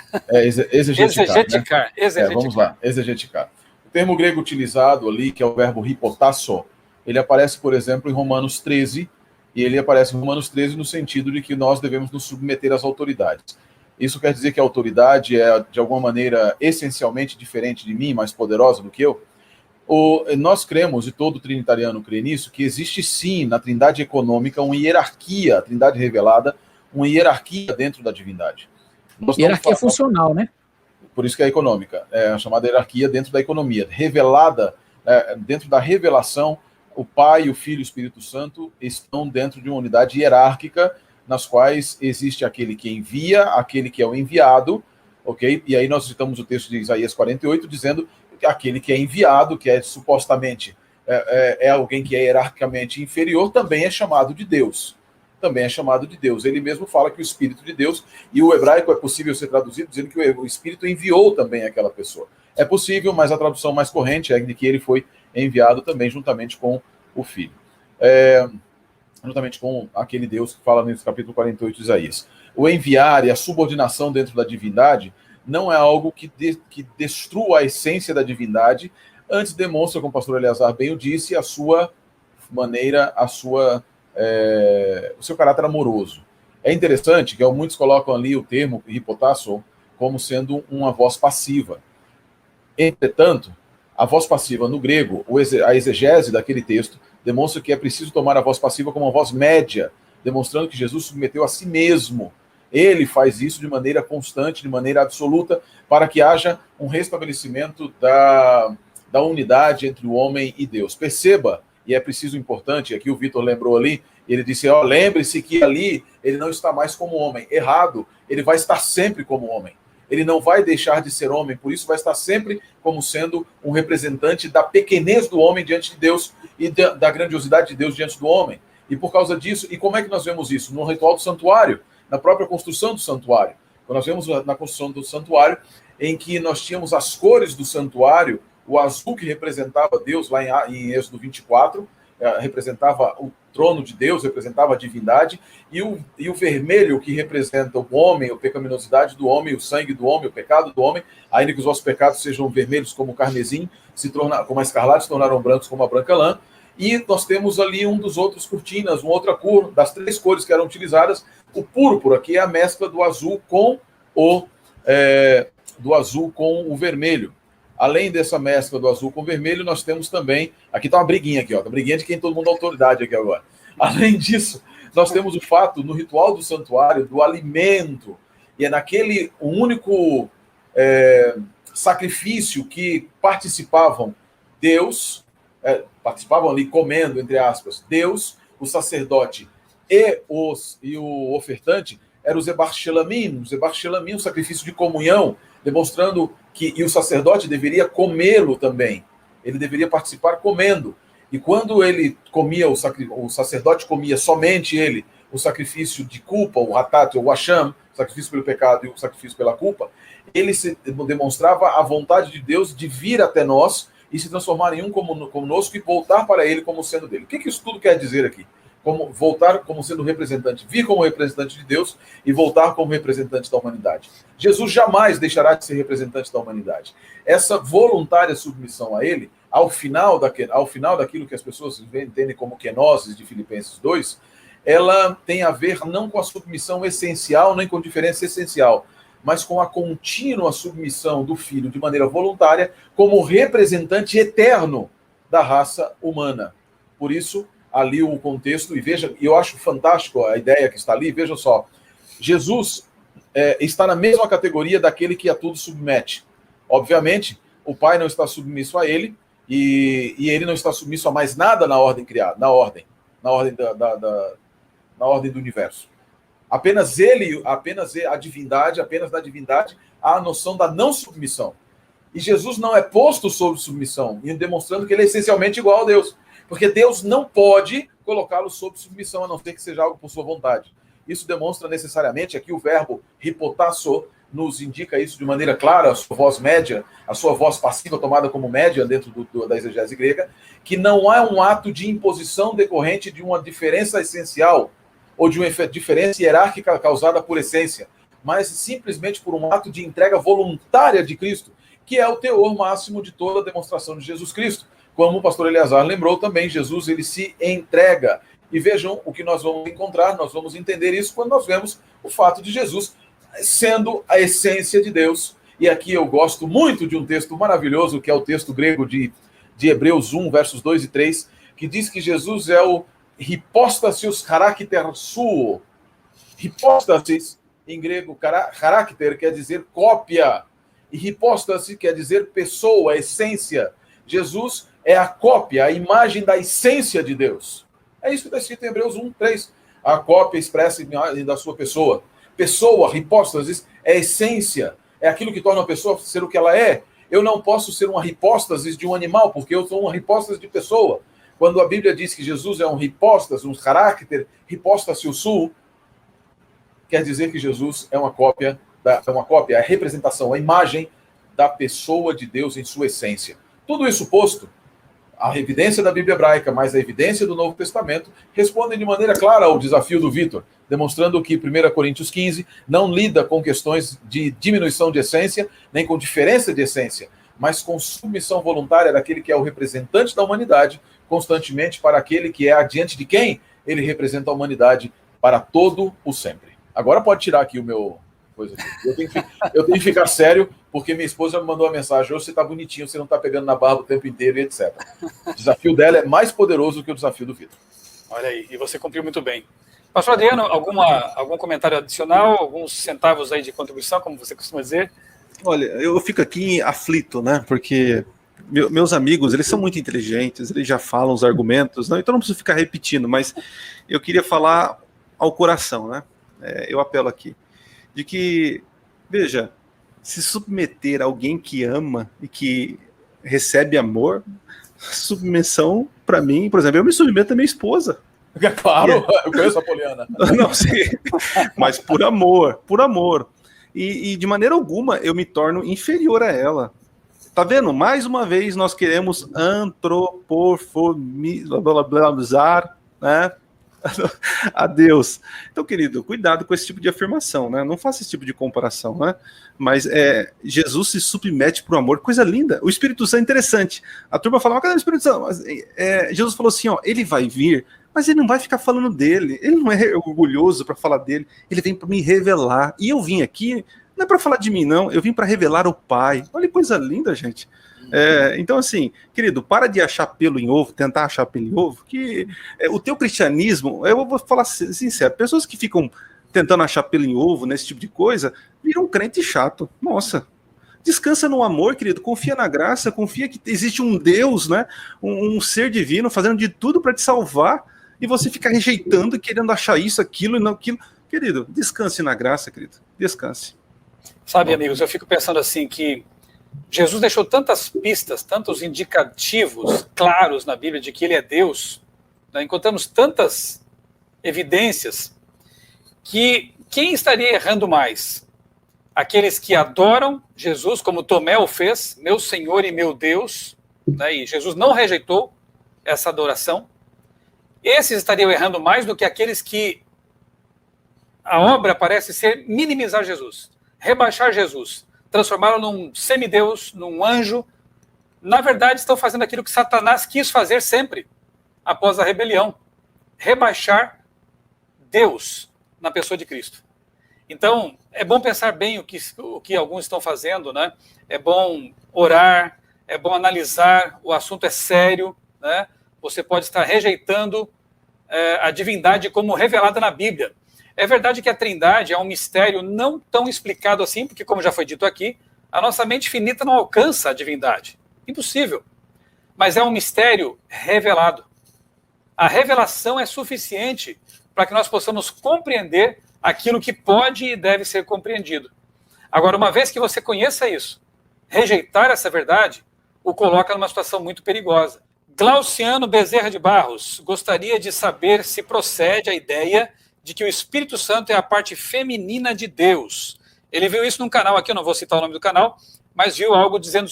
C: Exegeticar.
A: Exegeticar.
C: Vamos lá, exegeticar. O termo grego utilizado ali, que é o verbo hipotasso, ele aparece, por exemplo, em Romanos 13, e ele aparece em Romanos 13 no sentido de que nós devemos nos submeter às autoridades. Isso quer dizer que a autoridade é, de alguma maneira, essencialmente diferente de mim, mais poderosa do que eu? Nós cremos, e todo trinitariano crê nisso, que existe sim na trindade econômica uma hierarquia, a trindade revelada, uma hierarquia dentro da divindade.
D: Hierarquia funcional, né?
C: Por isso que é econômica, é a chamada hierarquia dentro da economia, revelada, dentro da revelação, o Pai, o Filho e o Espírito Santo estão dentro de uma unidade hierárquica, nas quais existe aquele que envia, aquele que é o enviado, ok? E aí nós citamos o texto de Isaías 48, dizendo que aquele que é enviado, que é supostamente é alguém que é hierarquicamente inferior, também é chamado de Deus. Também é chamado de Deus. Ele mesmo fala que o Espírito de Deus, e o hebraico é possível ser traduzido dizendo que o Espírito enviou também aquela pessoa. É possível, mas a tradução mais corrente é de que ele foi enviado também juntamente com o Filho. Juntamente com aquele Deus que fala nesse capítulo 48 de Isaías. O enviar e a subordinação dentro da divindade não é algo que destrua a essência da divindade, antes demonstra, como o pastor Eleazar bem o disse, a sua maneira, o seu caráter amoroso. É interessante que muitos colocam ali o termo hipotasso como sendo uma voz passiva. Entretanto, a voz passiva no grego, a exegese daquele texto, demonstra que é preciso tomar a voz passiva como uma voz média, demonstrando que Jesus submeteu a si mesmo. Ele faz isso de maneira constante, de maneira absoluta, para que haja um restabelecimento da unidade entre o homem e Deus. Perceba, e é preciso importante, aqui o Vitor lembrou ali, ele disse, lembre-se que ali ele não está mais como homem. Errado, ele vai estar sempre como homem. Ele não vai deixar de ser homem, por isso vai estar sempre como sendo um representante da pequenez do homem diante de Deus e da grandiosidade de Deus diante do homem. E por causa disso, e como é que nós vemos isso? No ritual do santuário, na própria construção do santuário. Quando nós vemos na construção do santuário, em que nós tínhamos as cores do santuário, o azul que representava Deus, lá em Êxodo 24, representava o trono de Deus, representava a divindade, e o vermelho que representa o homem, a pecaminosidade do homem, o sangue do homem, o pecado do homem, ainda que os vossos pecados sejam vermelhos como o carmesim, como a escarlate, se tornaram brancos como a branca lã, e nós temos ali um dos outros cortinas, uma outra cor, das 3 cores que eram utilizadas, o púrpura, que é a mescla do azul com o vermelho. Além dessa mescla do azul com o vermelho, nós temos também... Aqui está uma briguinha aqui, ó. A briguinha de quem todo mundo é autoridade aqui agora. Além disso, nós temos o fato, no ritual do santuário, do alimento. E é naquele único sacrifício que participavam Deus, participavam ali comendo, entre aspas, Deus, o sacerdote e o ofertante, era o Zebar Shelamim. O Zebar Shelamim, um sacrifício de comunhão, demonstrando que o sacerdote deveria comê-lo também. Ele deveria participar comendo. E quando ele comia, o sacerdote comia somente ele, o sacrifício de culpa, o hatat, o hasham, o sacrifício pelo pecado e o sacrifício pela culpa, ele se demonstrava a vontade de Deus de vir até nós e se transformar em um conosco e voltar para ele como sendo dele. O que isso tudo quer dizer aqui? Voltar como sendo representante, vir como representante de Deus e voltar como representante da humanidade. Jesus jamais deixará de ser representante da humanidade. Essa voluntária submissão a ele, ao final daquilo que as pessoas entendem como kenosis de Filipenses 2, ela tem a ver não com a submissão essencial, nem com diferença essencial, mas com a contínua submissão do Filho de maneira voluntária como representante eterno da raça humana. Por isso, ali o contexto, e veja, eu acho fantástico a ideia que está ali, veja só, Jesus está na mesma categoria daquele que a tudo submete. Obviamente, o Pai não está submisso a ele, e ele não está submisso a mais nada na ordem criada, na ordem do universo. Apenas a divindade, apenas da divindade, há a noção da não submissão. E Jesus não é posto sob submissão, demonstrando que ele é essencialmente igual a Deus. Porque Deus não pode colocá-lo sob submissão, a não ser que seja algo por sua vontade. Isso demonstra necessariamente, aqui o verbo hipotasso nos indica isso de maneira clara, a sua voz média, a sua voz passiva tomada como média dentro da exegese grega, que não há um ato de imposição decorrente de uma diferença essencial ou de uma diferença hierárquica causada por essência, mas simplesmente por um ato de entrega voluntária de Cristo, que é o teor máximo de toda a demonstração de Jesus Cristo. Como o pastor Eleazar lembrou também, Jesus ele se entrega. E vejam o que nós vamos encontrar, nós vamos entender isso quando nós vemos o fato de Jesus sendo a essência de Deus. E aqui eu gosto muito de um texto maravilhoso, que é o texto grego de Hebreus 1, versos 2 e 3, que diz que Jesus é o hypostasis character suo. Hypostasis, em grego, character quer dizer cópia, e hypostasis quer dizer pessoa, essência. Jesus é a cópia, a imagem da essência de Deus. É isso que está escrito em Hebreus 1, 3. A cópia expressa a imagem da sua pessoa. Pessoa, hipóstasis, é essência. É aquilo que torna a pessoa ser o que ela é. Eu não posso ser uma hipóstase de um animal, porque eu sou uma hipóstase de pessoa. Quando a Bíblia diz que Jesus é um hipóstase, um caráter, hipóstase sul, quer dizer que Jesus é uma cópia, a representação, a imagem da pessoa de Deus em sua essência. Tudo isso posto, a evidência da Bíblia hebraica, mais a evidência do Novo Testamento, respondem de maneira clara ao desafio do Vitor, demonstrando que 1 Coríntios 15 não lida com questões de diminuição de essência, nem com diferença de essência, mas com submissão voluntária daquele que é o representante da humanidade, constantemente para aquele que é adiante de quem ele representa a humanidade para todo o sempre. Agora pode tirar aqui o meu... coisa aqui. Eu tenho que ficar sério, porque minha esposa me mandou uma mensagem: hoje você está bonitinho, você não está pegando na barba o tempo inteiro e etc. O desafio dela é mais poderoso do que o desafio do Vitor.
A: Olha aí, e você cumpriu muito bem. Pastor Adriano, algum comentário adicional, alguns centavos aí de contribuição, como você costuma dizer?
B: Olha, eu fico aqui aflito, né? Porque meus amigos, eles são muito inteligentes, eles já falam os argumentos, né? Então não preciso ficar repetindo, mas eu queria falar ao coração, né? Eu apelo aqui, de que, veja, se submeter a alguém que ama e que recebe amor, submissão, para mim, por exemplo, eu me submeto à minha esposa.
C: Claro, eu conheço a Poliana.
B: Não sei, mas por amor, por amor. E de maneira alguma eu me torno inferior a ela. Tá vendo? Mais uma vez nós queremos antropomorfizar, né, a Deus. Então, querido, cuidado com esse tipo de afirmação, né? Não faça esse tipo de comparação, né? Mas Jesus se submete para o amor, coisa linda. O Espírito Santo é interessante. A turma fala, mas cadê o Espírito Santo? Mas, Jesus falou assim, ó, ele vai vir, mas ele não vai ficar falando dele. Ele não é orgulhoso para falar dele. Ele vem para me revelar. E eu vim aqui, não é para falar de mim, não. Eu vim para revelar o Pai. Olha que coisa linda, gente. Então, assim, querido, para de achar pelo em ovo, tentar achar pelo em ovo, que o teu cristianismo, eu vou falar sincero, pessoas que ficam tentando achar pelo em ovo nesse tipo de coisa, viram um crente chato. Nossa, descansa no amor, querido, confia na graça, confia que existe um Deus, né, um ser divino fazendo de tudo para te salvar, e você fica rejeitando, querendo achar isso, aquilo e não aquilo. Querido, descanse na graça, querido, descanse.
A: Sabe, amigos, eu fico pensando assim que Jesus deixou tantas pistas, tantos indicativos claros na Bíblia de que ele é Deus, né? Encontramos tantas evidências que quem estaria errando mais? Aqueles que adoram Jesus, como Tomé o fez, meu Senhor e meu Deus, né? E Jesus não rejeitou essa adoração. Esses estariam errando mais do que aqueles que a obra parece ser minimizar Jesus, rebaixar Jesus, transformá-lo num semideus, num anjo. Na verdade, estão fazendo aquilo que Satanás quis fazer sempre, após a rebelião, rebaixar Deus na pessoa de Cristo. Então, é bom pensar bem o que alguns estão fazendo, né? É bom orar, é bom analisar, o assunto é sério, né? Você pode estar rejeitando a divindade como revelada na Bíblia. É verdade que a Trindade é um mistério não tão explicado assim, porque, como já foi dito aqui, a nossa mente finita não alcança a divindade. Impossível. Mas é um mistério revelado. A revelação é suficiente para que nós possamos compreender aquilo que pode e deve ser compreendido. Agora, uma vez que você conheça isso, rejeitar essa verdade o coloca numa situação muito perigosa. Glauciano Bezerra de Barros gostaria de saber se procede a ideia de que o Espírito Santo é a parte feminina de Deus. Ele viu isso num canal aqui, eu não vou citar o nome do canal, mas viu algo dizendo,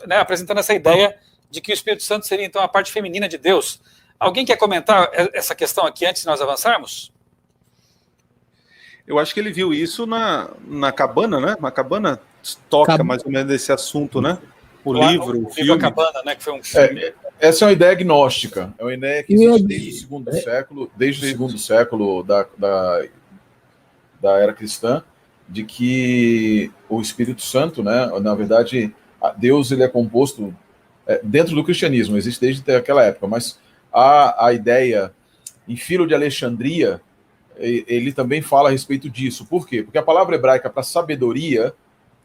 A: né, apresentando essa ideia de que o Espírito Santo seria, então, a parte feminina de Deus. Alguém quer comentar essa questão aqui antes de nós avançarmos?
B: Eu acho que ele viu isso na cabana, né? Na cabana toca mais ou menos esse assunto, né? O livro, o filme.
A: A Cabana, né, que foi um filme.
C: Essa é uma ideia gnóstica. É uma ideia que existe desde o segundo século da era cristã, de que o Espírito Santo, né, na verdade, Deus ele é composto dentro do cristianismo, existe desde aquela época, mas a ideia em Filo de Alexandria, ele também fala a respeito disso. Por quê? Porque a palavra hebraica para sabedoria,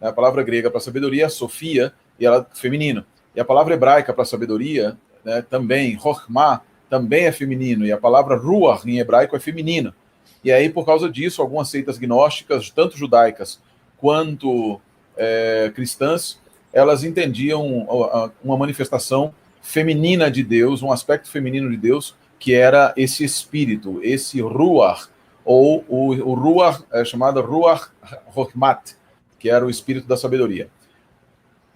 C: né, a palavra grega para sabedoria é Sofia, e ela é feminina. E a palavra hebraica para sabedoria, né, também, Chokhmah, também é feminino, e a palavra Ruach em hebraico é feminina. E aí, por causa disso, algumas seitas gnósticas, tanto judaicas quanto cristãs, elas entendiam uma manifestação feminina de Deus, um aspecto feminino de Deus, que era esse espírito, esse Ruach, ou o Ruach é chamado Ruach Hokmat, que era o espírito da sabedoria.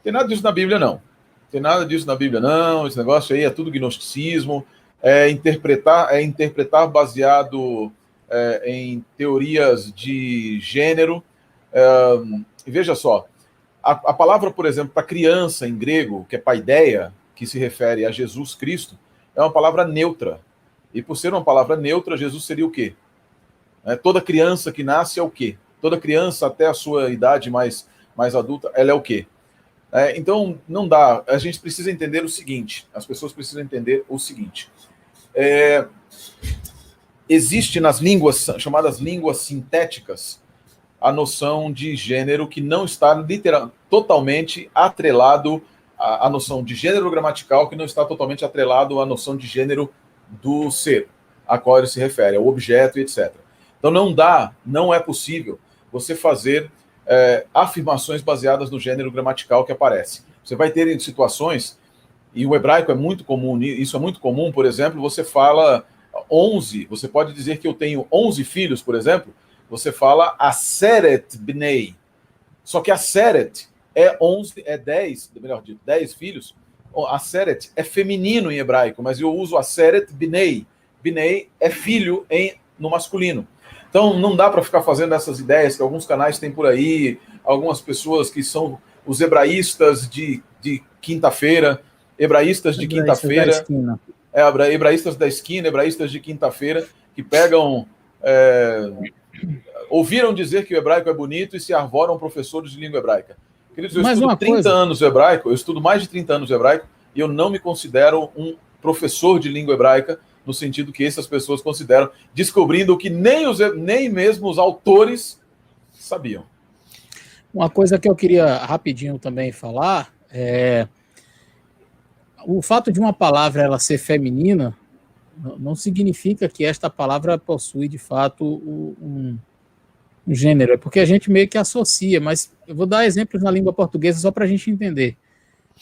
C: Tem nada disso na Bíblia, não. Tem nada disso na Bíblia, não. Esse negócio aí é tudo gnosticismo, é interpretar baseado em teorias de gênero. Veja só, a palavra, por exemplo, para criança em grego, que é paideia, que se refere a Jesus Cristo, é uma palavra neutra. E por ser uma palavra neutra, Jesus seria o quê? Toda criança que nasce é o quê? Toda criança até a sua idade mais adulta, ela é o quê? Então, não dá. A gente precisa entender o seguinte, as pessoas precisam entender o seguinte. Existe nas línguas, chamadas línguas sintéticas, a noção de gênero que não está totalmente atrelado à noção de gênero gramatical, que não está totalmente atrelado à noção de gênero do ser, a qual ele se refere, ao objeto e etc. Então não é possível você fazer afirmações baseadas no gênero gramatical que aparece. Você vai ter situações, e o hebraico é muito comum, isso é muito comum, por exemplo, você fala 11, você pode dizer que eu tenho 11 filhos, por exemplo, você fala Aseret Bnei. Só que Aseret é 11, é 10, melhor dito, 10 filhos. Aseret é feminino em hebraico, mas eu uso Aseret Bnei. Bnei é filho no masculino. Então não dá para ficar fazendo essas ideias que alguns canais têm por aí, algumas pessoas que são os hebraístas de quinta-feira, hebraístas de quinta-feira, hebraístas da esquina, hebraístas de quinta-feira, que pegam... ouviram dizer que o hebraico é bonito e se arvoram professores de língua hebraica. Queridos, eu estudo 30 anos hebraico, eu estudo mais de 30 anos hebraico, e eu não me considero um professor de língua hebraica, no sentido que essas pessoas consideram, descobrindo o que nem mesmo os autores sabiam.
D: Uma coisa que eu queria rapidinho também falar é o fato de uma palavra ela ser feminina não significa que esta palavra possui de fato um gênero, é porque a gente meio que associa, mas eu vou dar exemplos na língua portuguesa só para a gente entender.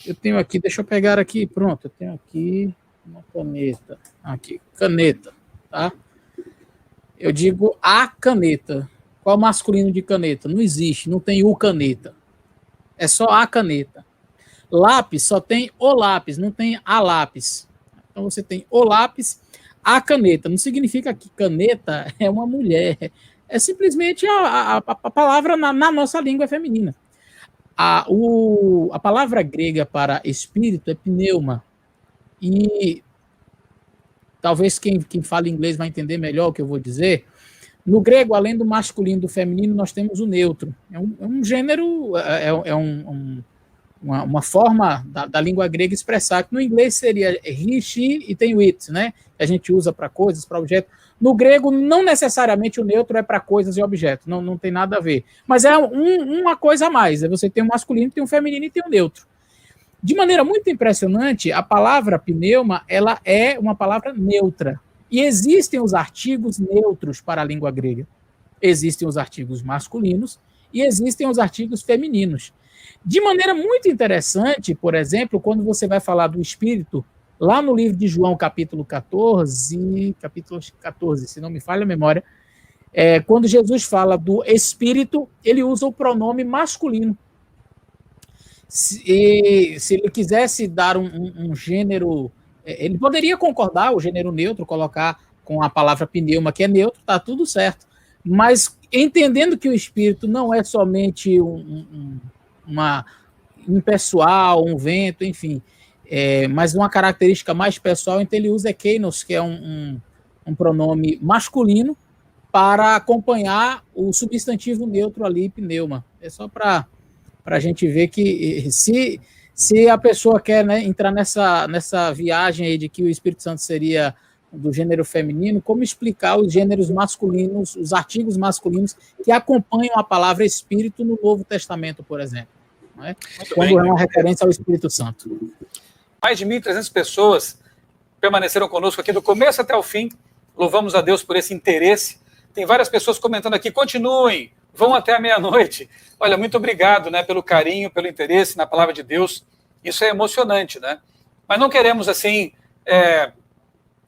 D: Eu tenho aqui, deixa eu pegar aqui, pronto, eu tenho aqui uma caneta, aqui, caneta, tá? Eu digo a caneta. Qual o masculino de caneta? Não existe, não tem o caneta. É só a caneta. Lápis só tem o lápis, não tem a lápis. Então você tem o lápis, a caneta. Não significa que caneta é uma mulher. É simplesmente a palavra na nossa língua é feminina. A palavra grega para espírito é pneuma. E talvez quem fala inglês vai entender melhor o que eu vou dizer. No grego, além do masculino e do feminino, nós temos o neutro. É um gênero, uma forma da língua grega expressar, que no inglês seria he, she e tem o it, né? Que a gente usa para coisas, para objetos. No grego, não necessariamente o neutro é para coisas e objetos, não tem nada a ver. Mas é uma coisa a mais. Você tem um masculino, tem um feminino e tem um neutro. De maneira muito impressionante, a palavra pneuma, ela é uma palavra neutra. E existem os artigos neutros para a língua grega. Existem os artigos masculinos e existem os artigos femininos. De maneira muito interessante, por exemplo, quando você vai falar do espírito, lá no livro de João, capítulo 14, se não me falha a memória, quando Jesus fala do espírito, ele usa o pronome masculino. Se ele quisesse dar um gênero, ele poderia concordar, o gênero neutro, colocar com a palavra pneuma, que é neutro, está tudo certo. Mas entendendo que o espírito não é somente um pessoal, um vento, enfim, mas uma característica mais pessoal, então ele usa keinos, que é um pronome masculino, para acompanhar o substantivo neutro ali, pneuma. É só para a gente ver que se a pessoa quer, né, entrar nessa viagem aí de que o Espírito Santo seria do gênero feminino, como explicar os gêneros masculinos, os artigos masculinos que acompanham a palavra Espírito no Novo Testamento, por exemplo, não é? Quando é uma referência ao Espírito Santo.
A: Mais de 1.300 pessoas permaneceram conosco aqui do começo até o fim. Louvamos a Deus por esse interesse. Tem várias pessoas comentando aqui, continuem. O vão até a meia-noite. Olha, muito obrigado, né, pelo carinho, pelo interesse na palavra de Deus. Isso é emocionante, né? Mas não queremos, assim,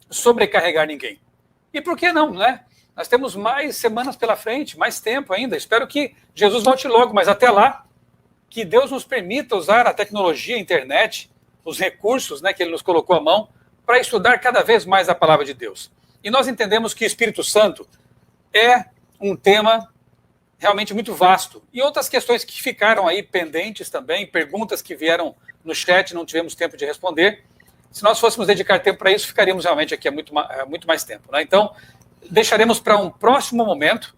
A: sobrecarregar ninguém. E por que não, né? Nós temos mais semanas pela frente, mais tempo ainda. Espero que Jesus volte logo, mas até lá, que Deus nos permita usar a tecnologia, a internet, os recursos, né, que Ele nos colocou à mão, para estudar cada vez mais a palavra de Deus. E nós entendemos que o Espírito Santo é um tema realmente muito vasto. E outras questões que ficaram aí pendentes também, perguntas que vieram no chat, não tivemos tempo de responder. Se nós fôssemos dedicar tempo para isso, ficaríamos realmente aqui há muito mais tempo, né? Então, deixaremos para um próximo momento.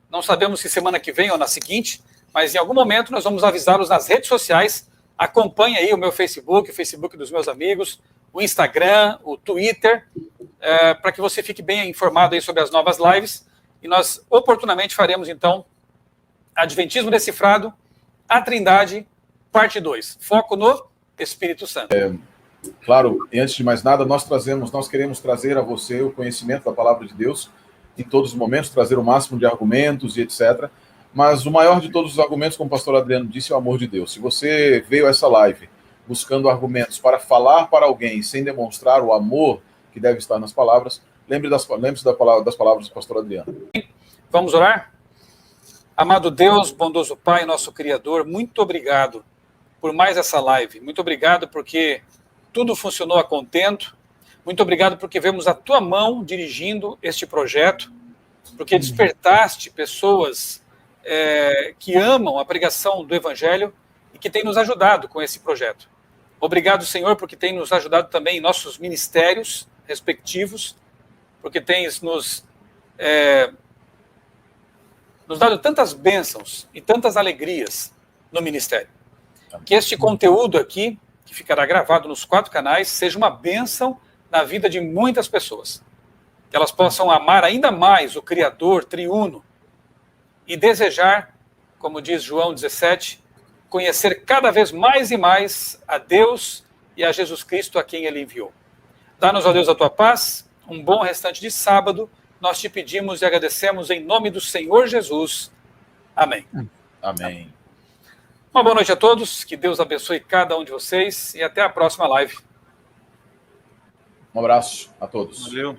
A: Não sabemos se semana que vem ou na seguinte, mas em algum momento nós vamos avisá-los nas redes sociais. Acompanhe aí o meu Facebook, o Facebook dos meus amigos, o Instagram, o Twitter, para que você fique bem informado aí sobre as novas lives. E nós oportunamente faremos, então, Adventismo Decifrado, a Trindade, parte 2. Foco no Espírito Santo.
C: Claro, e antes de mais nada, nós queremos trazer a você o conhecimento da palavra de Deus em todos os momentos, trazer o máximo de argumentos e etc. Mas o maior de todos os argumentos, como o pastor Adriano disse, é o amor de Deus. Se você veio a essa live buscando argumentos para falar para alguém sem demonstrar o amor que deve estar nas palavras, lembre-se das palavras do pastor Adriano.
A: Vamos orar? Amado Deus, bondoso Pai, nosso Criador, muito obrigado por mais essa live. Muito obrigado porque tudo funcionou a contento. Muito obrigado porque vemos a Tua mão dirigindo este projeto, porque despertaste pessoas que amam a pregação do Evangelho e que têm nos ajudado com esse projeto. Obrigado, Senhor, porque tem nos ajudado também em nossos ministérios respectivos, porque tens nos dado tantas bênçãos e tantas alegrias no ministério. Que este conteúdo aqui, que ficará gravado nos 4 canais, seja uma bênção na vida de muitas pessoas. Que elas possam amar ainda mais o Criador triuno e desejar, como diz João 17, conhecer cada vez mais e mais a Deus e a Jesus Cristo a quem Ele enviou. Dá-nos, ó Deus, a Tua paz, um bom restante de sábado. Nós te pedimos e agradecemos em nome do Senhor Jesus. Amém.
C: Amém.
A: Uma boa noite a todos, que Deus abençoe cada um de vocês e até a próxima live.
C: Um abraço a todos.
B: Valeu.